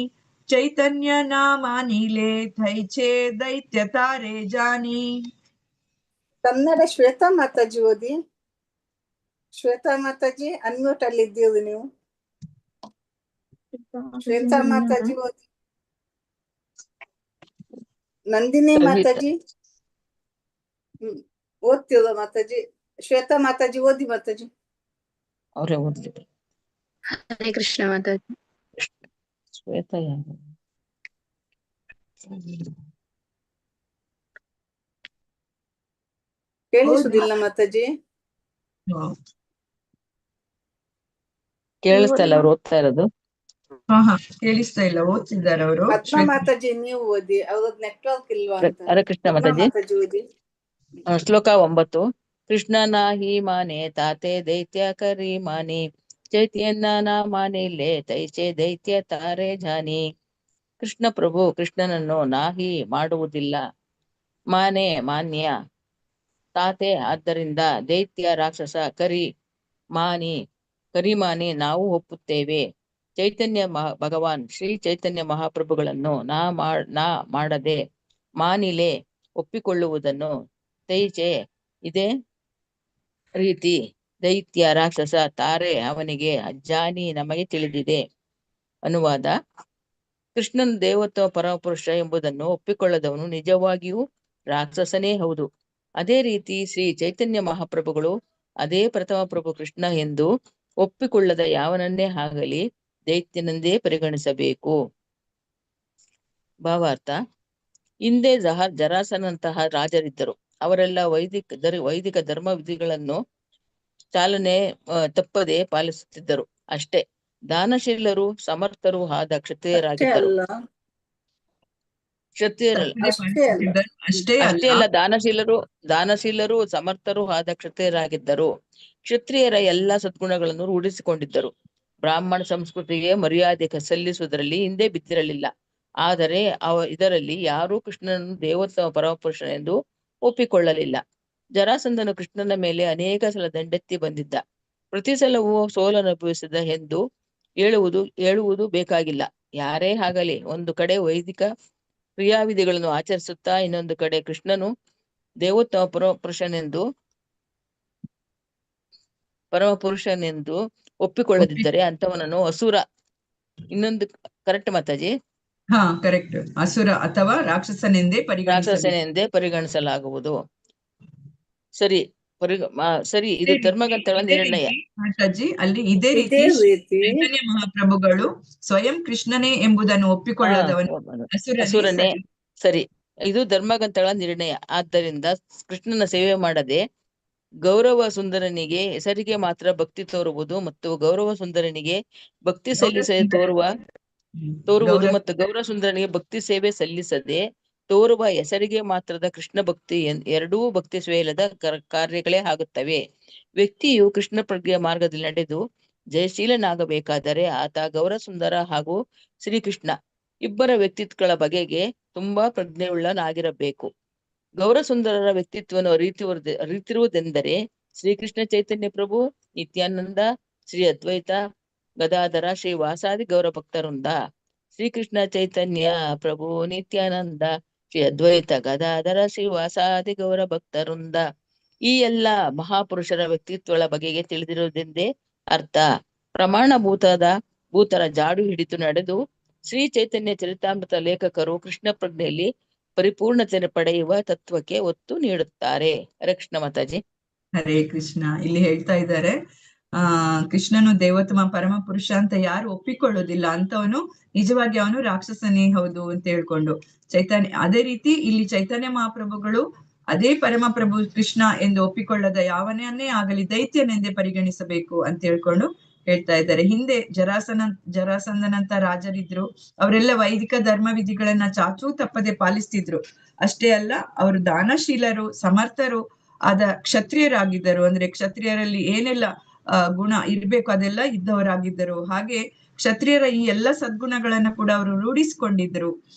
ಚೈತನ್ಯ ನಾಮಾನಿ ಲೇ ಥೈಚೆ ದೈತ್ಯ ತಾರೆ ಜಾನಿ. ಕನ್ನಡ ಶ್ವೇತಾ ಮಾತಾಜಿ ಓದಿ. ಶ್ವೇತಾ ಮಾತಾಜಿ ಅನ್ಮ್ಯೂಟ್ ಅಲ್ಲಿ ಇದ್ದೀವಿ ನೀವು. ಶ್ವೇತಾ ಮಾತಾಜಿ ಓದಿ. ನಂದಿನಿ ಮಾತಾಜಿ ಓದ್ತಿಲ್ಲ ಮಾತಾಜಿ. ಶ್ವೇತಾ ಮಾತಾಜಿ ಓದಿ ಮಾತಾಜಿ. ಅವರೇ ಓದ್ಲಿ. ಹರೇ ಕೃಷ್ಣ ಮಾತಾಜಿ. ಶ್ವೇತಾ ಯಾರು? ಕೇಳಿಸುದಿಲ್ಲ ಮಾತಾಜಿ. ಕೇಳಿಸ್ತಾ ಇಲ್ಲ, ಅವ್ರು ಓದ್ತಾ ಇರೋದು. ಕೇಳಿಸ್ತಾ ಇಲ್ಲ, ಓದ್ತಿದ್ದಾರೆ ಅವರು. ಪದ್ಮಾ ಮಾತಾಜಿ ನೀವು ಓದಿ, ಅವ್ರದ್ ನೆಟ್ವರ್ಕ್ ಇಲ್ವಾ ಅಂತ. ಹರೇ ಕೃಷ್ಣ ಮಾತಾಜಿ. ಮಾತಾಜಿ ಓದಿ. ಶ್ಲೋಕ 9. ಕೃಷ್ಣ ನಾಹಿ ಮಾನೆ ತಾತೆ ದೈತ್ಯ ಕರಿ ಮಾನಿ, ಚೈತನ್ಯ ನಾಮಾನಿ ಲೇ ತೈಚೆ ದೈತ್ಯ ತಾರೆ ಜಾನಿ. ಕೃಷ್ಣ ಪ್ರಭು ಕೃಷ್ಣನನ್ನು ನಾಹಿ ಮಾಡುವುದಿಲ್ಲ, ಮಾನೆ ಮಾನ್ಯ, ತಾತೆ ಆದ್ದರಿಂದ, ದೈತ್ಯ ರಾಕ್ಷಸ, ಕರಿಮಾನಿ ನಾವು ಒಪ್ಪುತ್ತೇವೆ. ಚೈತನ್ಯ ಭಗವಾನ್ ಶ್ರೀ ಚೈತನ್ಯ ಮಹಾಪ್ರಭುಗಳನ್ನು ನಾ ಮಾಡದೆ, ಮಾನಿಲೆ ಒಪ್ಪಿಕೊಳ್ಳುವುದನ್ನು, ತೈಚೆ ಇದೇ ರೀತಿ, ದೈತ್ಯ ರಾಕ್ಷಸ, ತಾರೆ ಅವನಿಗೆ, ಅಜ್ಜಾನಿ ನಮಗೆ ತಿಳಿದಿದೆ. ಅನುವಾದ: ಕೃಷ್ಣನ್ ದೇವೋತ್ತಮ ಪರಮಪುರುಷ ಎಂಬುದನ್ನು ಒಪ್ಪಿಕೊಳ್ಳದವನು ನಿಜವಾಗಿಯೂ ರಾಕ್ಷಸನೇ ಹೌದು. ಅದೇ ರೀತಿ ಶ್ರೀ ಚೈತನ್ಯ ಮಹಾಪ್ರಭುಗಳು ಅದೇ ಪ್ರಥಮ ಪ್ರಭು ಕೃಷ್ಣ ಎಂದು ಒಪ್ಪಿಕೊಳ್ಳದ ಯಾವನನ್ನೇ ಆಗಲಿ ದೈತ್ಯನೆಂದೇ ಪರಿಗಣಿಸಬೇಕು. ಭಾವಾರ್ಥ: ಹಿಂದೆ ಜರಾಸನಂತಹ ರಾಜರಿದ್ದರು. ಅವರೆಲ್ಲ ವೈದಿಕ ಧರ್ಮ ವಿಧಿಗಳನ್ನು ಚಾಲನೆ ತಪ್ಪದೆ ಪಾಲಿಸುತ್ತಿದ್ದರು ಅಷ್ಟೇ. ದಾನಶೀಲರು, ಸಮರ್ಥರು ಆದ ಕ್ಷತ್ರಿಯರಾಗಿದ್ದರು. ಅಷ್ಟೇ ಅಲ್ಲ, ದಾನಶೀಲರು ಸಮರ್ಥರು ಆದ ಕ್ಷತ್ರಿಯರಾಗಿದ್ದರು. ಕ್ಷತ್ರಿಯರ ಎಲ್ಲಾ ಸದ್ಗುಣಗಳನ್ನು ರೂಢಿಸಿಕೊಂಡಿದ್ದರು. ಬ್ರಾಹ್ಮಣ ಸಂಸ್ಕೃತಿಗೆ ಮರ್ಯಾದೆ ಸಲ್ಲಿಸುವುದರಲ್ಲಿ ಹಿಂದೆ ಬಿದ್ದಿರಲಿಲ್ಲ. ಆದರೆ ಇದರಲ್ಲಿ ಯಾರೂ ಕೃಷ್ಣನನ್ನು ದೇವೋತ್ತಮ ಪರಮಪುರುಷನೆಂದು ಒಪ್ಪಿಕೊಳ್ಳಲಿಲ್ಲ. ಜರಾಸಂಧನು ಕೃಷ್ಣನ ಮೇಲೆ ಅನೇಕ ಸಲ ದಂಡೆತ್ತಿ ಬಂದಿದ್ದ. ಪ್ರತಿ ಸಲವೂ ಸೋಲನುಭವಿಸಿದ ಎಂದು ಹೇಳುವುದು ಬೇಕಾಗಿಲ್ಲ. ಯಾರೇ ಆಗಲಿ ಒಂದು ಕಡೆ ವೈದಿಕ ಕ್ರಿಯಾವಿಧಿಗಳನ್ನು ಆಚರಿಸುತ್ತಾ ಇನ್ನೊಂದು ಕಡೆ ಕೃಷ್ಣನು ದೇವೋತ್ತಮ ಪರಮಪುರುಷನೆಂದು ಒಪ್ಪಿಕೊಳ್ಳದಿದ್ದರೆ ಅಂತವನನ್ನು ಅಸುರ, ಇನ್ನೊಂದು ಕರೆಕ್ಟ್ ಮಾತಾಜಿ? ಕರೆಕ್ಟ್, ಅಸುರ ಅಥವಾ ರಾಕ್ಷಸನೆಂದೇ ಪರಿಗಣಿಸಲಾಗುವುದು. ಸರಿ, ಇದು ಧರ್ಮಗ್ರಂಥಗಳ ನಿರ್ಣಯ. ಮಾತಾಜಿ ಅಲ್ಲಿ ಇದೇ ರೀತಿ ಚೈತನ್ಯ ಮಹಾಪ್ರಭುಗಳು ಸ್ವಯಂ ಕೃಷ್ಣನೇ ಎಂಬುದನ್ನು ಒಪ್ಪಿಕೊಳ್ಳದವನು ಅಸುರನೇ. ಸರಿ, ಇದು ಧರ್ಮಗ್ರಂಥಗಳ ನಿರ್ಣಯ. ಆದ್ದರಿಂದ ಕೃಷ್ಣನ ಸೇವೆ ಮಾಡದೆ ಗೌರವ ಸುಂದರನಿಗೆ ಹೆಸರಿಗೆ ಮಾತ್ರ ಭಕ್ತಿ ತೋರುವುದು ಮತ್ತು ಗೌರವ ಸುಂದರನಿಗೆ ಭಕ್ತಿ ಸಲ್ಲಿಸದೆ ತೋರುವುದು ಗೌರವ ಮತ್ತು ಗೌರವ ಸುಂದರನಿಗೆ ಭಕ್ತಿ ಸೇವೆ ಸಲ್ಲಿಸದೆ ತೋರುವ ಹೆಸರಿಗೆ ಮಾತ್ರದ ಕೃಷ್ಣ ಭಕ್ತಿ ಎರಡೂ ಭಕ್ತಿ ಸೇವೆಯಿಲ್ಲದ ಕಾರ್ಯಗಳೇ ಆಗುತ್ತವೆ. ವ್ಯಕ್ತಿಯು ಕೃಷ್ಣ ಪ್ರಜ್ಞೆಯ ಮಾರ್ಗದಲ್ಲಿ ನಡೆದು ಜಯಶೀಲನಾಗಬೇಕಾದರೆ ಆತ ಗೌರವ ಸುಂದರ ಹಾಗೂ ಶ್ರೀಕೃಷ್ಣ ಇಬ್ಬರ ವ್ಯಕ್ತಿತ್ವಗಳ ಬಗೆಗೆ ತುಂಬಾ ಪ್ರಜ್ಞೆಯುಳ್ಳನಾಗಿರಬೇಕು. ಗೌರ ಸುಂದರರ ವ್ಯಕ್ತಿತ್ವವನ್ನು ಅರಿತಿರುವುದೆಂದರೆ ಶ್ರೀಕೃಷ್ಣ ಚೈತನ್ಯ ಪ್ರಭು, ನಿತ್ಯಾನಂದ, ಶ್ರೀ ಅದ್ವೈತ ಗದಾಧರ, ಶ್ರೀ ವಾಸಾದಿ ಗೌರ ಭಕ್ತವೃಂದ. ಶ್ರೀಕೃಷ್ಣ ಚೈತನ್ಯ ಪ್ರಭು, ನಿತ್ಯಾನಂದ, ಶ್ರೀ ಅದ್ವೈತ ಗದಾಧರ, ಶ್ರೀ ವಾಸಾದಿ ಗೌರ ಭಕ್ತವೃಂದ. ಈ ಎಲ್ಲ ಮಹಾಪುರುಷರ ವ್ಯಕ್ತಿತ್ವಗಳ ಬಗೆಗೆ ತಿಳಿದಿರುವುದೆಂದೇ ಅರ್ಥ. ಭೂತರ ಜಾಡು ಹಿಡಿದು ನಡೆದು ಶ್ರೀ ಚೈತನ್ಯ ಚರಿತಾಮೃತ ಲೇಖಕರು ಕೃಷ್ಣ ಪ್ರಜ್ಞೆಯಲ್ಲಿ ಪರಿಪೂರ್ಣತೆ ಪಡೆಯುವ ತತ್ವಕ್ಕೆ ಒತ್ತು ನೀಡುತ್ತಾರೆ. ಹರೇ ಕೃಷ್ಣ ಮಾತಾಜಿ. ಹರೇ ಕೃಷ್ಣ. ಇಲ್ಲಿ ಹೇಳ್ತಾ ಇದ್ದಾರೆ, ಕೃಷ್ಣನು ದೇವೋತ್ತಮ ಪರಮ ಪುರುಷ ಅಂತ ಯಾರು ಒಪ್ಪಿಕೊಳ್ಳೋದಿಲ್ಲ ಅಂತವನು ನಿಜವಾಗಿ ಅವನು ರಾಕ್ಷಸನೇ ಹೌದು ಅಂತ ಹೇಳ್ಕೊಂಡು ಅದೇ ರೀತಿ ಇಲ್ಲಿ ಚೈತನ್ಯ ಮಹಾಪ್ರಭುಗಳು ಅದೇ ಪರಮ ಪ್ರಭು ಕೃಷ್ಣ ಎಂದು ಒಪ್ಪಿಕೊಳ್ಳದ ಯಾವನೇ ಆಗಲಿ ದೈತ್ಯನೆಂದೇ ಪರಿಗಣಿಸಬೇಕು ಅಂತ ಹೇಳ್ಕೊಂಡು ಹೇಳ್ತಾ ಇದ್ದಾರೆ. ಹಿಂದೆ ಜರಾಸಂದನಂತ ರಾಜರಿದ್ರು, ಅವರೆಲ್ಲ ವೈದಿಕ ಧರ್ಮ ವಿಧಿಗಳನ್ನ ಚಾಚೂ ತಪ್ಪದೆ ಪಾಲಿಸ್ತಿದ್ರು. ಅಷ್ಟೇ ಅಲ್ಲ, ಅವರು ದಾನಶೀಲರು, ಸಮರ್ಥರು ಆದ ಕ್ಷತ್ರಿಯರಾಗಿದ್ದರು. ಅಂದ್ರೆ ಕ್ಷತ್ರಿಯರಲ್ಲಿ ಏನೆಲ್ಲ ಗುಣ ಇರ್ಬೇಕು ಅದೆಲ್ಲ ಇದ್ದವರಾಗಿದ್ದರು. ಹಾಗೆ ಕ್ಷತ್ರಿಯರ ಈ ಎಲ್ಲ ಸದ್ಗುಣಗಳನ್ನ ಕೂಡ ಅವರು ರೂಢಿಸಿಕೊಂಡಿದ್ರು.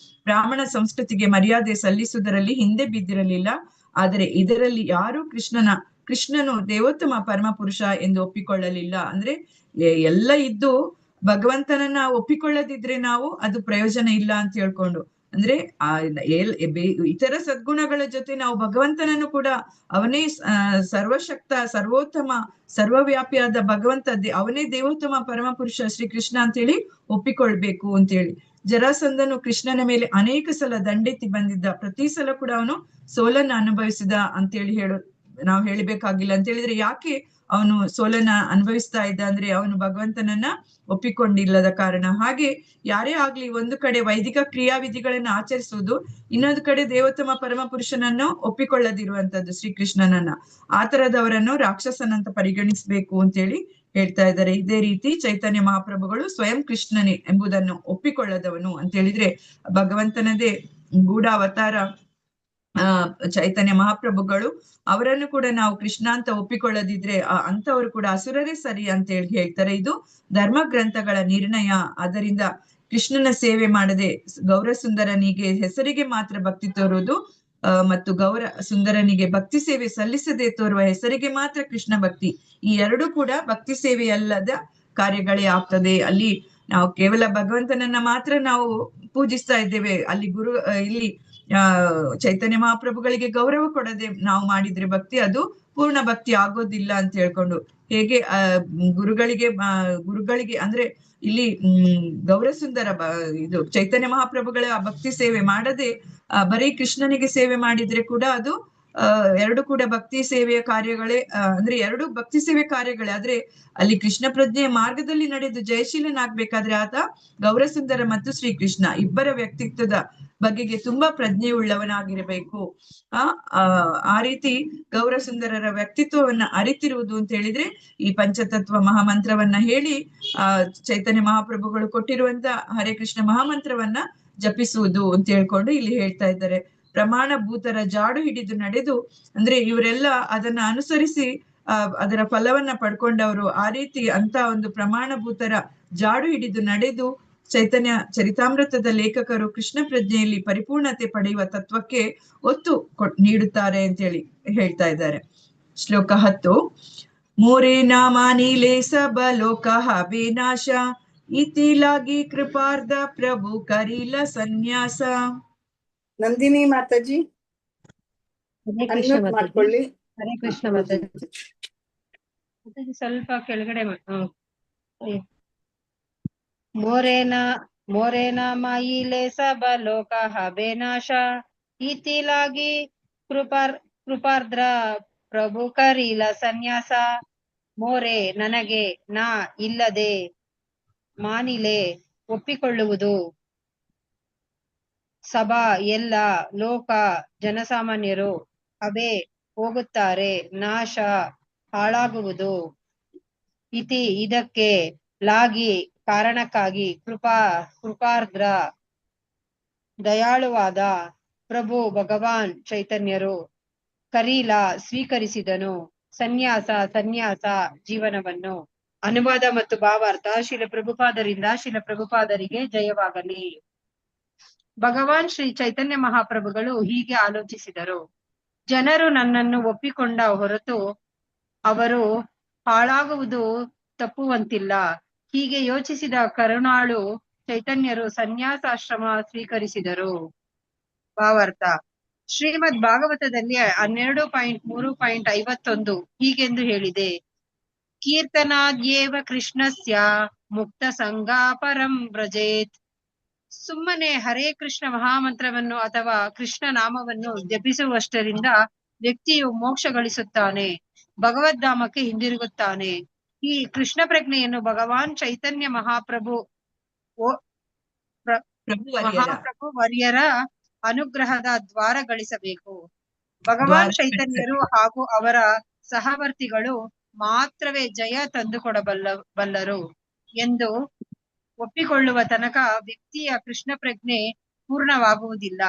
ಬ್ರಾಹ್ಮಣ ಸಂಸ್ಕೃತಿಗೆ ಮರ್ಯಾದೆ ಸಲ್ಲಿಸುವುದರಲ್ಲಿ ಹಿಂದೆ ಬಿದ್ದಿರಲಿಲ್ಲ. ಆದರೆ ಇದರಲ್ಲಿ ಯಾರು ಕೃಷ್ಣನು ದೇವೋತ್ತಮ ಪರಮ ಪುರುಷ ಎಂದು ಒಪ್ಪಿಕೊಳ್ಳಲಿಲ್ಲ. ಅಂದ್ರೆ ಎಲ್ಲ ಇದ್ದು ಭಗವಂತನನ್ನ ಒಪ್ಪಿಕೊಳ್ಳದಿದ್ರೆ ನಾವು ಅದು ಪ್ರಯೋಜನ ಇಲ್ಲ ಅಂತ ಹೇಳ್ಕೊಂಡು, ಅಂದ್ರೆ ಇತರ ಸದ್ಗುಣಗಳ ಜೊತೆ ನಾವು ಭಗವಂತನನ್ನು ಕೂಡ ಅವನೇ ಸರ್ವಶಕ್ತ, ಸರ್ವೋತ್ತಮ, ಸರ್ವವ್ಯಾಪಿಯಾದ ಭಗವಂತ, ಅವನೇ ದೇವೋತ್ತಮ ಪರಮ ಪುರುಷ ಶ್ರೀಕೃಷ್ಣ ಅಂತೇಳಿ ಒಪ್ಪಿಕೊಳ್ಬೇಕು ಅಂತೇಳಿ. ಜರಾಸಂಧನು ಕೃಷ್ಣನ ಮೇಲೆ ಅನೇಕ ಸಲ ದಂಡೆತ್ತಿ ಬಂದಿದ್ದ. ಪ್ರತಿ ಸಲ ಕೂಡ ಅವನು ಸೋಲನ್ನ ಅನುಭವಿಸಿದ ಅಂತೇಳಿ ನಾವು ಹೇಳಿಬೇಕಾಗಿಲ್ಲ. ಅಂತ ಹೇಳಿದ್ರೆ ಯಾಕೆ ಅವನು ಸೋಲನ್ನ ಅನುಭವಿಸ್ತಾ ಇದ್ದ ಅಂದ್ರೆ ಅವನು ಭಗವಂತನನ್ನ ಒಪ್ಪಿಕೊಂಡಿಲ್ಲದ ಕಾರಣ. ಹಾಗೆ ಯಾರೇ ಆಗ್ಲಿ, ಒಂದು ಕಡೆ ವೈದಿಕ ಕ್ರಿಯಾವಿಧಿಗಳನ್ನ ಆಚರಿಸುವುದು, ಇನ್ನೊಂದು ಕಡೆ ದೇವೋತ್ತಮ ಪರಮ ಪುರುಷನನ್ನು ಒಪ್ಪಿಕೊಳ್ಳದಿರುವಂತದ್ದು ಶ್ರೀಕೃಷ್ಣನನ್ನ, ಆ ತರದವರನ್ನು ರಾಕ್ಷಸನಂತ ಪರಿಗಣಿಸ್ಬೇಕು ಅಂತೇಳಿ ಹೇಳ್ತಾ ಇದ್ದಾರೆ. ಇದೇ ರೀತಿ ಚೈತನ್ಯ ಮಹಾಪ್ರಭುಗಳು ಸ್ವಯಂ ಕೃಷ್ಣನೇ ಎಂಬುದನ್ನು ಒಪ್ಪಿಕೊಳ್ಳದವನು ಅಂತ ಹೇಳಿದ್ರೆ ಭಗವಂತನದೇ ಗೂಢ ಅವತಾರ ಚೈತನ್ಯ ಮಹಾಪ್ರಭುಗಳು, ಅವರನ್ನು ಕೂಡ ನಾವು ಕೃಷ್ಣ ಅಂತ ಒಪ್ಪಿಕೊಳ್ಳದಿದ್ರೆ ಅಂತವರು ಕೂಡ ಅಸುರರೇ ಸರಿ ಅಂತ ಹೇಳಿ ಹೇಳ್ತಾರೆ. ಇದು ಧರ್ಮ ಗ್ರಂಥಗಳ ನಿರ್ಣಯ. ಆದ್ದರಿಂದ ಕೃಷ್ಣನ ಸೇವೆ ಮಾಡದೆ ಗೌರ ಸುಂದರನಿಗೆ ಹೆಸರಿಗೆ ಮಾತ್ರ ಭಕ್ತಿ ತೋರುವುದು ಮತ್ತು ಗೌರ ಸುಂದರನಿಗೆ ಭಕ್ತಿ ಸೇವೆ ಸಲ್ಲಿಸದೆ ತೋರುವ ಹೆಸರಿಗೆ ಮಾತ್ರ ಕೃಷ್ಣ ಭಕ್ತಿ, ಈ ಎರಡೂ ಕೂಡ ಭಕ್ತಿ ಸೇವೆಯಲ್ಲದ ಕಾರ್ಯಗಳೇ ಆಗ್ತದೆ. ಅಲ್ಲಿ ನಾವು ಕೇವಲ ಭಗವಂತನನ್ನ ಮಾತ್ರ ನಾವು ಪೂಜಿಸ್ತಾ ಇದ್ದೇವೆ. ಅಲ್ಲಿ ಇಲ್ಲಿ ಚೈತನ್ಯ ಮಹಾಪ್ರಭುಗಳಿಗೆ ಗೌರವ ಕೊಡದೆ ನಾವು ಮಾಡಿದ್ರೆ ಭಕ್ತಿ ಅದು ಪೂರ್ಣ ಭಕ್ತಿ ಆಗೋದಿಲ್ಲ ಅಂತ ಹೇಳ್ಕೊಂಡು, ಹೇಗೆ ಗುರುಗಳಿಗೆ ಅಂದ್ರೆ ಇಲ್ಲಿ ಗೌರಸುಂದರ ಇದು ಚೈತನ್ಯ ಮಹಾಪ್ರಭುಗಳ ಭಕ್ತಿ ಸೇವೆ ಮಾಡದೆ ಬರೀ ಕೃಷ್ಣನಿಗೆ ಸೇವೆ ಮಾಡಿದ್ರೆ ಕೂಡ ಅದು ಎರಡು ಕೂಡ ಭಕ್ತಿ ಸೇವೆಯ ಕಾರ್ಯಗಳೇ, ಅಂದ್ರೆ ಎರಡು ಭಕ್ತಿ ಸೇವೆ ಕಾರ್ಯಗಳೇ. ಆದ್ರೆ ಅಲ್ಲಿ ಕೃಷ್ಣ ಪ್ರಜ್ಞೆಯ ಮಾರ್ಗದಲ್ಲಿ ನಡೆದು ಜಯಶೀಲನಾಗ್ಬೇಕಾದ್ರೆ ಆತ ಗೌರಸುಂದರ ಮತ್ತು ಶ್ರೀಕೃಷ್ಣ ಇಬ್ಬರ ವ್ಯಕ್ತಿತ್ವದ ಬಗೆಗೆ ತುಂಬಾ ಪ್ರಜ್ಞೆಯುಳ್ಳವನಾಗಿರಬೇಕು. ಆ ರೀತಿ ಗೌರಸುಂದರರ ವ್ಯಕ್ತಿತ್ವವನ್ನ ಅರಿತಿರುವುದು ಅಂತ ಹೇಳಿದ್ರೆ ಈ ಪಂಚತತ್ವ ಮಹಾಮಂತ್ರವನ್ನ ಹೇಳಿ ಚೈತನ್ಯ ಮಹಾಪ್ರಭುಗಳು ಕೊಟ್ಟಿರುವಂತ ಹರೇ ಕೃಷ್ಣ ಮಹಾಮಂತ್ರವನ್ನ ಜಪಿಸುವುದು ಅಂತ ಹೇಳ್ಕೊಂಡು ಇಲ್ಲಿ ಹೇಳ್ತಾ ಇದ್ದಾರೆ. ಪ್ರಮಾಣ ಭೂತರ ಜಾಡು ಹಿಡಿದು ನಡೆದು, ಅಂದ್ರೆ ಇವರೆಲ್ಲ ಅದನ್ನ ಅನುಸರಿಸಿ ಅದರ ಫಲವನ್ನ ಪಡ್ಕೊಂಡವರು. ಆ ರೀತಿ ಅಂತ ಒಂದು ಪ್ರಮಾಣಭೂತರ ಜಾಡು ಹಿಡಿದು ನಡೆದು ಚೈತನ್ಯ ಚರಿತಾಮೃತದ ಲೇಖಕರು ಕೃಷ್ಣ ಪ್ರಜ್ಞೆಯಲ್ಲಿ ಪರಿಪೂರ್ಣತೆ ಪಡೆಯುವ ತತ್ವಕ್ಕೆ ಒತ್ತು ನೀಡುತ್ತಾರೆ ಅಂತೇಳಿ ಹೇಳ್ತಾ ಇದ್ದಾರೆ. ಶ್ಲೋಕ 10. ಮೋರೆ ನಾಮ ನೀಲೆ ಸಬ ಲೋಕ ವಿನಾಶ ಇತಿಲಾಗಿ ಕೃಪಾರ್ಧ ಪ್ರಭು ಕರಿಲ ಸನ್ಯಾಸ. ನಂದಿನಿ ಮಾತಾಜಿ ಅನ್ಮ್ಯೂಟ್ ಮಾಡ್ಕೊಳ್ಳಿ. ಹರೇ ಕೃಷ್ಣ ಮಾತಾಜಿ. ಸ್ವಲ್ಪ ಕೆಳಗಡೆ ಮೋರೇನ ಮಾಯಿಲೆ ಸಬ ಲೋಕ ಬೇನಾಶ ಇತಿಲಾಗಿ ಕೃಪಾರ್ದ್ರ ಪ್ರಭು ಕರಿಲ ಸನ್ಯಾಸ. ಮೋರೆ ನನಗೆ, ನಾ ಇಲ್ಲದೆ, ಮಾನಿಲೆ ಒಪ್ಪಿಕೊಳ್ಳುವುದು, ಸಭಾ ಎಲ್ಲ, ಲೋಕ ಜನಸಾಮಾನ್ಯರು, ಅಬೆ ಹೋಗುತ್ತಾರೆ, ನಾಶ ಹಾಳಾಗುವುದು. ಇದಕ್ಕೆ ಲಾಗಿ ಕಾರಣಕ್ಕಾಗಿ ಕೃಪಾರ್ದ್ರ ದಯಾಳುವಾದ ಪ್ರಭು ಭಗವಾನ್ ಚೈತನ್ಯರು ಕರೀಲ ಸ್ವೀಕರಿಸಿದನು ಸನ್ಯಾಸ ಜೀವನವನ್ನು. ಅನುವಾದ ಮತ್ತು ಭಾವಾರ್ಥ. ಶಿಲ ಪ್ರಭುಪಾದರಿಂದ ಶಿಲ ಪ್ರಭುಪಾದರಿಗೆ ಜಯವಾಗಲಿ. ಭಗವಾನ್ ಶ್ರೀ ಚೈತನ್ಯ ಮಹಾಪ್ರಭುಗಳು ಹೀಗೆ ಆಲೋಚಿಸಿದರು: ಜನರು ನನ್ನನ್ನು ಒಪ್ಪಿಕೊಂಡ ಹೊರತು ಅವರು ಹಾಳಾಗುವುದು ತಪ್ಪುವಂತಿಲ್ಲ. ಹೀಗೆ ಯೋಚಿಸಿದ ಕರುಣಾಳು ಚೈತನ್ಯರು ಸನ್ಯಾಸಾಶ್ರಮ ಸ್ವೀಕರಿಸಿದರು. ಭಾವಾರ್ಥ. ಶ್ರೀಮದ್ ಭಾಗವತದಲ್ಲಿ 12.3.51 ಹೀಗೆಂದು ಹೇಳಿದೆ: ಕೀರ್ತನಾದ್ಯೇವ ಕೃಷ್ಣಸ್ಯ ಮುಕ್ತ ಸಂಗಾ ಪರಂ ವ್ರಜೇತ್. ಸುಮ್ಮನೆ ಹರೇ ಕೃಷ್ಣ ಮಹಾಮಂತ್ರವನ್ನು ಅಥವಾ ಕೃಷ್ಣ ನಾಮವನ್ನು ಜಪಿಸುವಷ್ಟರಿಂದ ವ್ಯಕ್ತಿಯು ಮೋಕ್ಷ ಗಳಿಸುತ್ತಾನೆ, ಭಗವದ್ಧಾಮಕ್ಕೆ ಹಿಂದಿರುಗುತ್ತಾನೆ. ಈ ಕೃಷ್ಣ ಪ್ರಜ್ಞೆಯನ್ನು ಭಗವಾನ್ ಚೈತನ್ಯ ಮಹಾಪ್ರಭು ವರ್ಯರ ಅನುಗ್ರಹದ ದ್ವಾರ ಗಳಿಸಬೇಕು. ಭಗವಾನ್ ಚೈತನ್ಯರು ಹಾಗೂ ಅವರ ಸಹವರ್ತಿಗಳು ಮಾತ್ರವೇ ಜಯ ತಂದುಕೊಡಬಲ್ಲರು ಎಂದು ಒಪ್ಪಿಕೊಳ್ಳುವ ತನಕ ವ್ಯಕ್ತಿಯ ಕೃಷ್ಣ ಪ್ರಜ್ಞೆ ಪೂರ್ಣವಾಗುವುದಿಲ್ಲ.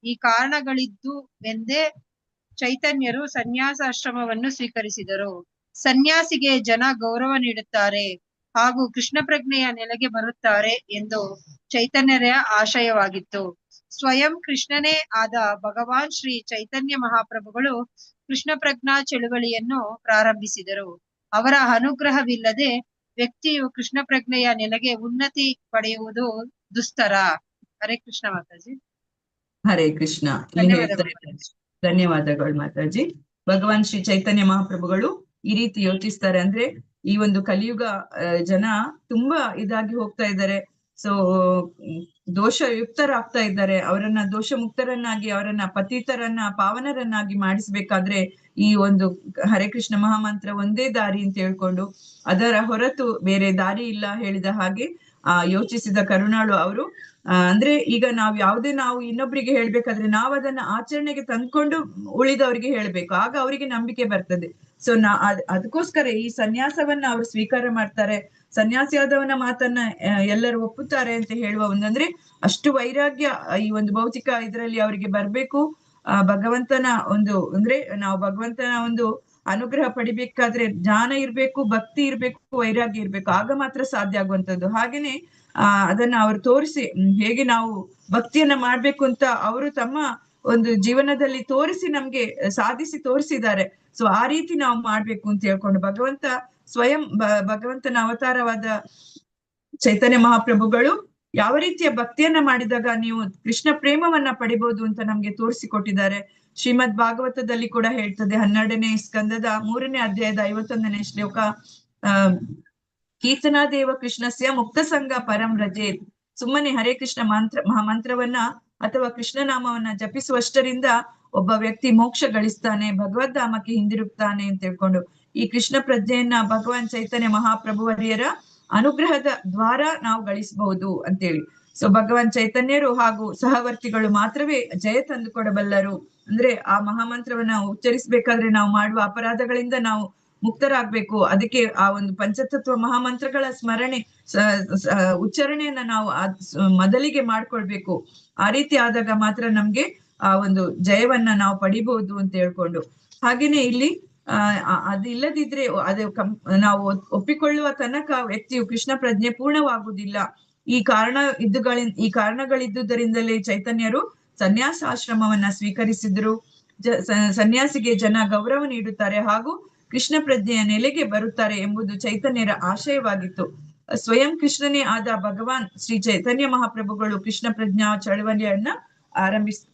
ಈ ಕಾರಣಗಳಿದ್ದುವೆಂದೇ ಚೈತನ್ಯರು ಸನ್ಯಾಸಾಶ್ರಮವನ್ನು ಸ್ವೀಕರಿಸಿದರು. ಸನ್ಯಾಸಿಗೆ ಜನ ಗೌರವ ನೀಡುತ್ತಾರೆ ಹಾಗೂ ಕೃಷ್ಣ ಪ್ರಜ್ಞೆಯ ನೆಲೆಗೆ ಬರುತ್ತಾರೆ ಎಂದು ಚೈತನ್ಯರ ಆಶಯವಾಗಿತ್ತು. ಸ್ವಯಂ ಕೃಷ್ಣನೇ ಆದ ಭಗವಾನ್ ಶ್ರೀ ಚೈತನ್ಯ ಮಹಾಪ್ರಭುಗಳು ಕೃಷ್ಣ ಪ್ರಜ್ಞಾ ಚಳುವಳಿಯನ್ನು ಪ್ರಾರಂಭಿಸಿದರು. ಅವರ ಅನುಗ್ರಹವಿಲ್ಲದೆ ವ್ಯಕ್ತಿಯು ಕೃಷ್ಣ ಪ್ರಜ್ಞೆಯ ನೆಲೆಗೆ ಉನ್ನತಿ ಪಡೆಯುವುದು ದುಸ್ತರ. ಹರೇ ಕೃಷ್ಣ ಮಾತಾಜಿ. ಹರೇ ಕೃಷ್ಣ. ಧನ್ಯವಾದಗಳು ಮಾತಾಜಿ. ಭಗವಾನ್ ಶ್ರೀ ಚೈತನ್ಯ ಮಹಾಪ್ರಭುಗಳು ಈ ರೀತಿ ಯೋಚಿಸ್ತಾರೆ. ಅಂದ್ರೆ ಈ ಒಂದು ಕಲಿಯುಗ ಜನ ತುಂಬಾ ಇದಾಗಿ ಹೋಗ್ತಾ ಇದ್ದಾರೆ. ಸೊ ದೋಷಯುಕ್ತರಾಗ್ತಾ ಇದ್ದಾರೆ. ಅವರನ್ನ ದೋಷ ಮುಕ್ತರನ್ನಾಗಿ, ಅವರನ್ನ ಪತಿತರನ್ನ ಪಾವನರನ್ನಾಗಿ ಮಾಡಿಸ್ಬೇಕಾದ್ರೆ ಈ ಒಂದು ಹರೇ ಕೃಷ್ಣ ಮಹಾಮಂತ್ರ ಒಂದೇ ದಾರಿ ಅಂತ ಹೇಳ್ಕೊಂಡು ಅದರ ಹೊರತು ಬೇರೆ ದಾರಿ ಇಲ್ಲ ಹೇಳಿದ ಹಾಗೆ ಯೋಚಿಸಿದ ಕರುಣಾಳು ಅವರು ಅಂದ್ರೆ ಈಗ ನಾವು ಇನ್ನೊಬ್ರಿಗೆ ಹೇಳ್ಬೇಕಾದ್ರೆ ನಾವು ಅದನ್ನ ಆಚರಣೆಗೆ ತಂದ್ಕೊಂಡು ಉಳಿದವರಿಗೆ ಹೇಳ್ಬೇಕು, ಆಗ ಅವರಿಗೆ ನಂಬಿಕೆ ಬರ್ತದೆ. ಸೊ ಅದಕ್ಕೋಸ್ಕರ ಈ ಸನ್ಯಾಸವನ್ನ ಅವರು ಸ್ವೀಕಾರ ಮಾಡ್ತಾರೆ. ಸನ್ಯಾಸಿಯಾದವನ ಮಾತನ್ನ ಎಲ್ಲರೂ ಒಪ್ಪುತ್ತಾರೆ ಅಂತ ಹೇಳುವ ಒಂದಂದ್ರೆ ಅಷ್ಟು ವೈರಾಗ್ಯ ಈ ಒಂದು ಭೌತಿಕ ಇದರಲ್ಲಿ ಅವರಿಗೆ ಬರ್ಬೇಕು. ಭಗವಂತನ ಒಂದು ಅಂದ್ರೆ ನಾವು ಭಗವಂತನ ಒಂದು ಅನುಗ್ರಹ ಪಡಿಬೇಕಾದ್ರೆ ಜ್ಞಾನ ಇರ್ಬೇಕು, ಭಕ್ತಿ ಇರ್ಬೇಕು, ವೈರಾಗ್ಯ ಇರ್ಬೇಕು, ಆಗ ಮಾತ್ರ ಸಾಧ್ಯ ಆಗುವಂಥದ್ದು. ಹಾಗೇನೆ ಅದನ್ನ ಅವರು ತೋರಿಸಿ ಹೇಗೆ ನಾವು ಭಕ್ತಿಯನ್ನ ಮಾಡ್ಬೇಕು ಅಂತ ಅವರು ತಮ್ಮ ಒಂದು ಜೀವನದಲ್ಲಿ ತೋರಿಸಿ ನಮ್ಗೆ ಸಾಧಿಸಿ ತೋರಿಸಿದ್ದಾರೆ. ಸೊ ಆ ರೀತಿ ನಾವು ಮಾಡ್ಬೇಕು ಅಂತ ಹೇಳ್ಕೊಂಡು ಭಗವಂತ ಸ್ವಯಂ ಭಗವಂತನ ಅವತಾರವಾದ ಚೈತನ್ಯ ಮಹಾಪ್ರಭುಗಳು ಯಾವ ರೀತಿಯ ಭಕ್ತಿಯನ್ನ ಮಾಡಿದಾಗ ನೀವು ಕೃಷ್ಣ ಪ್ರೇಮವನ್ನ ಪಡಿಬಹುದು ಅಂತ ನಮ್ಗೆ ತೋರಿಸಿಕೊಟ್ಟಿದ್ದಾರೆ. ಶ್ರೀಮದ್ ಭಾಗವತದಲ್ಲಿ ಕೂಡ ಹೇಳ್ತದೆ, 12ನೇ ಸ್ಕಂದದ 3ನೇ ಅಧ್ಯಾಯದ 51ನೇ ಶ್ಲೋಕ, ಕೀರ್ತನಾದೇವ ಕೃಷ್ಣಸ್ಯ ಮುಕ್ತ ಸಂಗ ಪರಂ ವ್ರಜೇತ್. ಸುಮ್ಮನೆ ಹರೇ ಕೃಷ್ಣ ಮಹಾಮಂತ್ರವನ್ನ ಅಥವಾ ಕೃಷ್ಣ ನಾಮವನ್ನ ಜಪಿಸುವಷ್ಟರಿಂದ ಒಬ್ಬ ವ್ಯಕ್ತಿ ಮೋಕ್ಷ ಗಳಿಸ್ತಾನೆ, ಭಗವದ್ಧಾಮಕ್ಕೆ ಹಿಂದಿರುಗ್ತಾನೆ ಅಂತ ಹೇಳ್ಕೊಂಡು ಈ ಕೃಷ್ಣ ಪ್ರಜ್ಞೆಯನ್ನ ಭಗವಾನ್ ಚೈತನ್ಯ ಮಹಾಪ್ರಭುವರಿಯರ ಅನುಗ್ರಹದ ದ್ವಾರ ನಾವು ಗಳಿಸಬಹುದು ಅಂತೇಳಿ. ಸೊ ಭಗವಾನ್ ಚೈತನ್ಯರು ಹಾಗೂ ಸಹವರ್ತಿಗಳು ಮಾತ್ರವೇ ಜಯ ತಂದು ಕೊಡಬಲ್ಲರು. ಅಂದ್ರೆ ಆ ಮಹಾಮಂತ್ರವನ್ನ ಉಚ್ಚರಿಸಬೇಕಾದ್ರೆ ನಾವು ಮಾಡುವ ಅಪರಾಧಗಳಿಂದ ನಾವು ಮುಕ್ತರಾಗ್ಬೇಕು. ಅದಕ್ಕೆ ಆ ಒಂದು ಪಂಚತತ್ವ ಮಹಾಮಂತ್ರಗಳ ಸ್ಮರಣೆ ಉಚ್ಚಾರಣೆಯನ್ನ ನಾವು ಮೊದಲಿಗೆ ಮಾಡ್ಕೊಳ್ಬೇಕು. ಆ ರೀತಿ ಆದಾಗ ಮಾತ್ರ ನಮ್ಗೆ ಆ ಒಂದು ಜಯವನ್ನ ನಾವು ಪಡಿಬಹುದು ಅಂತ ಹೇಳ್ಕೊಂಡು. ಹಾಗೇನೆ ಇಲ್ಲಿ ಅದಿಲ್ಲದಿದ್ರೆ ನಾವು ಒಪ್ಪಿಕೊಳ್ಳುವ ತನಕ ವ್ಯಕ್ತಿಯು ಕೃಷ್ಣ ಪ್ರಜ್ಞೆ ಪೂರ್ಣವಾಗುವುದಿಲ್ಲ. ಈ ಕಾರಣಗಳಿದ್ದುದರಿಂದಲೇ ಚೈತನ್ಯರು ಸನ್ಯಾಸಾಶ್ರಮವನ್ನ ಸ್ವೀಕರಿಸಿದ್ರು. ಸನ್ಯಾಸಿಗೆ ಜನ ಗೌರವ ನೀಡುತ್ತಾರೆ ಹಾಗೂ ಕೃಷ್ಣ ಪ್ರಜ್ಞೆಯ ನೆಲೆಗೆ ಬರುತ್ತಾರೆ ಎಂಬುದು ಚೈತನ್ಯರ ಆಶಯವಾಗಿತ್ತು. ಸ್ವಯಂ ಕೃಷ್ಣನೇ ಆದ ಭಗವಾನ್ ಶ್ರೀ ಚೈತನ್ಯ ಮಹಾಪ್ರಭುಗಳು ಕೃಷ್ಣ ಪ್ರಜ್ಞಾ ಚಳವಳಿಯನ್ನ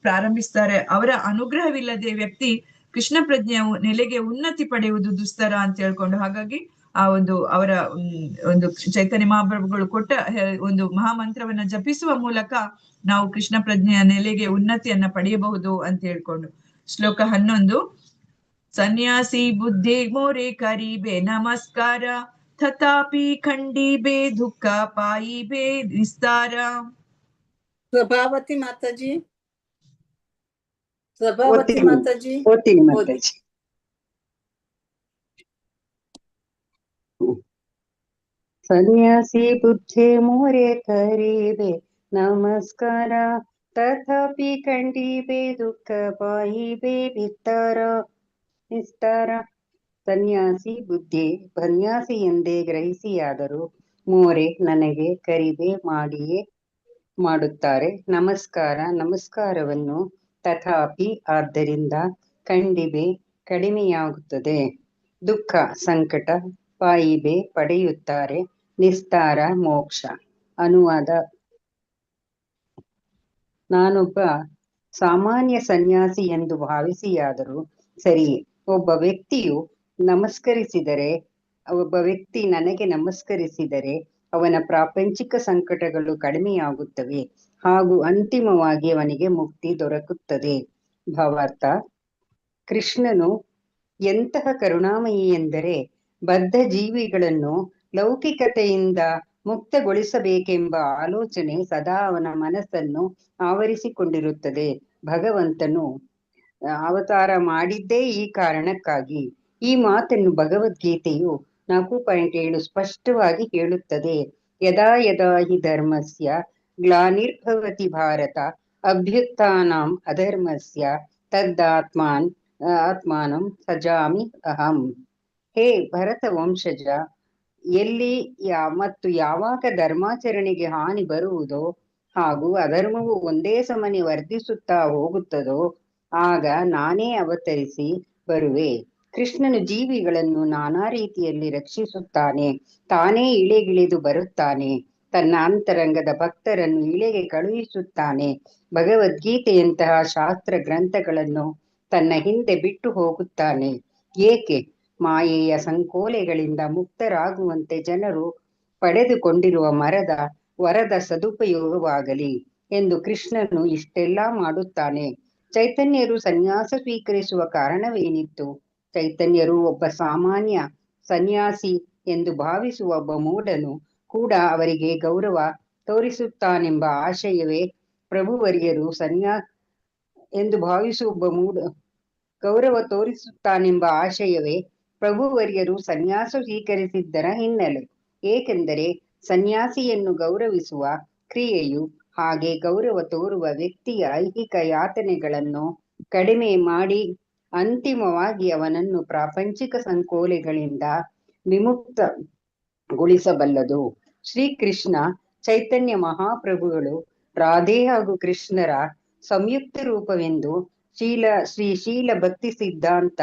ಪ್ರಾರಂಭಿಸ್ತಾರೆ. ಅವರ ಅನುಗ್ರಹವಿಲ್ಲದೆ ವ್ಯಕ್ತಿ ಕೃಷ್ಣ ಪ್ರಜ್ಞೆಯ ನೆಲೆಗೆ ಉನ್ನತಿ ಪಡೆಯುವುದು ದುಸ್ತರ ಅಂತ ಹೇಳ್ಕೊಂಡು, ಹಾಗಾಗಿ ಆ ಒಂದು ಅವರ ಒಂದು ಚೈತನ್ಯ ಮಹಾಪ್ರಭುಗಳು ಕೊಟ್ಟ ಒಂದು ಮಹಾಮಂತ್ರವನ್ನ ಜಪಿಸುವ ಮೂಲಕ ನಾವು ಕೃಷ್ಣ ಪ್ರಜ್ಞೆಯ ನೆಲೆಗೆ ಉನ್ನತಿಯನ್ನ ಪಡೆಯಬಹುದು ಅಂತ ಹೇಳ್ಕೊಂಡು. ಶ್ಲೋಕ 11, ಸನ್ಯಾಸಿ ಬುದ್ಧಿ ಮೋರೆ ಕರಿಬೆ ನಮಸ್ಕಾರ, ತಥಾಪಿ ಖಂಡಿಬೆ ದುಃಖ ಪಾಯಿಬೆ ವಿಸ್ತಾರ. ಪ್ರಭಾವತಿ ಮಾತಾಜಿ. ಪ್ರಭಾವತಿ ಮಾತಾಜಿ ಓದ್ತೀನಿ ಓದಿ. ಮಾತಾಜಿ. ಸನ್ಯಾಸಿ ಬುದ್ಧಿ ಮೋರೆ ಕರೀಬೆ ನಮಸ್ಕಾರ, ತಥಾಪಿ ಕಂಡಿಬೆ ದುಃಖ ಪಾಯಿಬೆ ನಿಸ್ತಾರ. ಸನ್ಯಾಸಿ ಬುದ್ಧಿ ಸನ್ಯಾಸಿ ಎಂದೇ ಗ್ರಹಿಸಿಯಾದರೂ ಮೋರೆ ನನಗೆ ಕರಿಬೆ ಮಾಡುತ್ತಾರೆ ನಮಸ್ಕಾರವನ್ನು. ತಥಾಪಿ ಆದ್ದರಿಂದ ಕಂಡಿಬೆ ಕಡಿಮೆಯಾಗುತ್ತದೆ, ದುಃಖ ಸಂಕಟ ಪಾಯಿಬೆ ಪಡೆಯುತ್ತಾರೆ, ನಿಸ್ತಾರ ಮೋಕ್ಷ. ಅನುವಾದ: ನಾನೊಬ್ಬ ಸಾಮಾನ್ಯ ಸನ್ಯಾಸಿ ಎಂದು ಭಾವಿಸಿಯಾದರೂ ಸರಿಯೇ. ಒಬ್ಬ ವ್ಯಕ್ತಿ ನನಗೆ ನಮಸ್ಕರಿಸಿದರೆ ಅವನ ಪ್ರಾಪಂಚಿಕ ಸಂಕಟಗಳು ಕಡಿಮೆಯಾಗುತ್ತವೆ ಹಾಗೂ ಅಂತಿಮವಾಗಿ ಅವನಿಗೆ ಮುಕ್ತಿ ದೊರಕುತ್ತದೆ. ಭಾವಾರ್ಥ: ಕೃಷ್ಣನು ಎಂತಹ ಕರುಣಾಮಯಿ ಎಂದರೆ ಬದ್ಧ ಜೀವಿಗಳನ್ನು ಲೌಕಿಕತೆಯಿಂದ ಮುಕ್ತಗೊಳಿಸಬೇಕೆಂಬ ಆಲೋಚನೆ ಸದಾ ಅವನ ಮನಸ್ಸನ್ನು ಆವರಿಸಿಕೊಂಡಿರುತ್ತದೆ. ಭಗವಂತನು ಅವತಾರ ಮಾಡಿದ್ದೇ ಈ ಕಾರಣಕ್ಕಾಗಿ. ಈ ಮಾತನ್ನು ಭಗವದ್ಗೀತೆಯು 4.7 ಸ್ಪಷ್ಟವಾಗಿ ಹೇಳುತ್ತದೆ. ಯದಾ ಯದಾ ಹಿ ಧರ್ಮಸ್ಯ ಗ್ಲಾನಿರ್ಭವತಿ ಭಾರತ ಅಭ್ಯುತ್ಥಾನಂ ಅಧರ್ಮಸ್ಯ ಆತ್ಮಾನಂ ಸಜಾಮಿ ಅಹಂ. ಹೇ ಭರತ ವಂಶಜ, ಎಲ್ಲಿ ಮತ್ತು ಯಾವಾಗ ಧರ್ಮಾಚರಣೆಗೆ ಹಾನಿ ಬರುವುದೋ ಹಾಗೂ ಅಧರ್ಮವು ಒಂದೇ ಸಮನೆ ವರ್ಧಿಸುತ್ತಾ ಹೋಗುತ್ತದೋ ಆಗ ನಾನೇ ಅವತರಿಸಿ ಬರುವೆ. ಕೃಷ್ಣನು ಜೀವಿಗಳನ್ನು ನಾನಾ ರೀತಿಯಲ್ಲಿ ರಕ್ಷಿಸುತ್ತಾನೆ. ತಾನೇ ಇಳೆಗಿಳಿದು ಬರುತ್ತಾನೆ. ತನ್ನ ಅಂತರಂಗದ ಭಕ್ತರನ್ನು ಇಳೆಗೆ ಕಳುಹಿಸುತ್ತಾನೆ. ಭಗವದ್ಗೀತೆಯಂತಹ ಶಾಸ್ತ್ರ ಗ್ರಂಥಗಳನ್ನು ತನ್ನ ಹಿಂದೆ ಬಿಟ್ಟು ಹೋಗುತ್ತಾನೆ. ಏಕೆ? ಮಾಯೆಯ ಸಂಕೋಲೆಗಳಿಂದ ಮುಕ್ತರಾಗುವಂತೆ ಜನರು ಪಡೆದುಕೊಂಡಿರುವ ವರದ ಸದುಪಯೋಗವಾಗಲಿ ಎಂದು ಕೃಷ್ಣನು ಇಷ್ಟೆಲ್ಲ ಮಾಡುತ್ತಾನೆ. ಚೈತನ್ಯರು ಸನ್ಯಾಸ ಸ್ವೀಕರಿಸುವ ಕಾರಣವೇನಿತ್ತು? ಚೈತನ್ಯರು ಒಬ್ಬ ಸಾಮಾನ್ಯ ಸನ್ಯಾಸಿ ಎಂದು ಭಾವಿಸುವ ಒಬ್ಬ ಮೂಢನು ಕೂಡ ಅವರಿಗೆ ಗೌರವ ತೋರಿಸುತ್ತಾನೆಂಬ ಆಶಯವೇ ಪ್ರಭುವರ್ಯರು ಸನ್ಯಾಸ ಸ್ವೀಕರಿಸಿದ್ದರ ಹಿನ್ನೆಲೆ. ಏಕೆಂದರೆ ಸನ್ಯಾಸಿಯನ್ನು ಗೌರವಿಸುವ ಕ್ರಿಯೆಯು ಹಾಗೆ ಗೌರವ ತೋರುವ ವ್ಯಕ್ತಿಯ ಐಹಿಕ ಯಾತನೆಗಳನ್ನು ಕಡಿಮೆ ಮಾಡಿ ಅಂತಿಮವಾಗಿ ಅವನನ್ನು ಪ್ರಾಪಂಚಿಕ ಸಂಕೋಲೆಗಳಿಂದ ವಿಮುಕ್ತಗೊಳಿಸಬಲ್ಲದು. ಶ್ರೀಕೃಷ್ಣ ಚೈತನ್ಯ ಮಹಾಪ್ರಭುಗಳು ರಾಧೆ ಹಾಗೂ ಕೃಷ್ಣರ ಸಂಯುಕ್ತ ರೂಪವೆಂದು ಶ್ರೀ ಶೀಲ ಭಕ್ತಿ ಸಿದ್ಧಾಂತ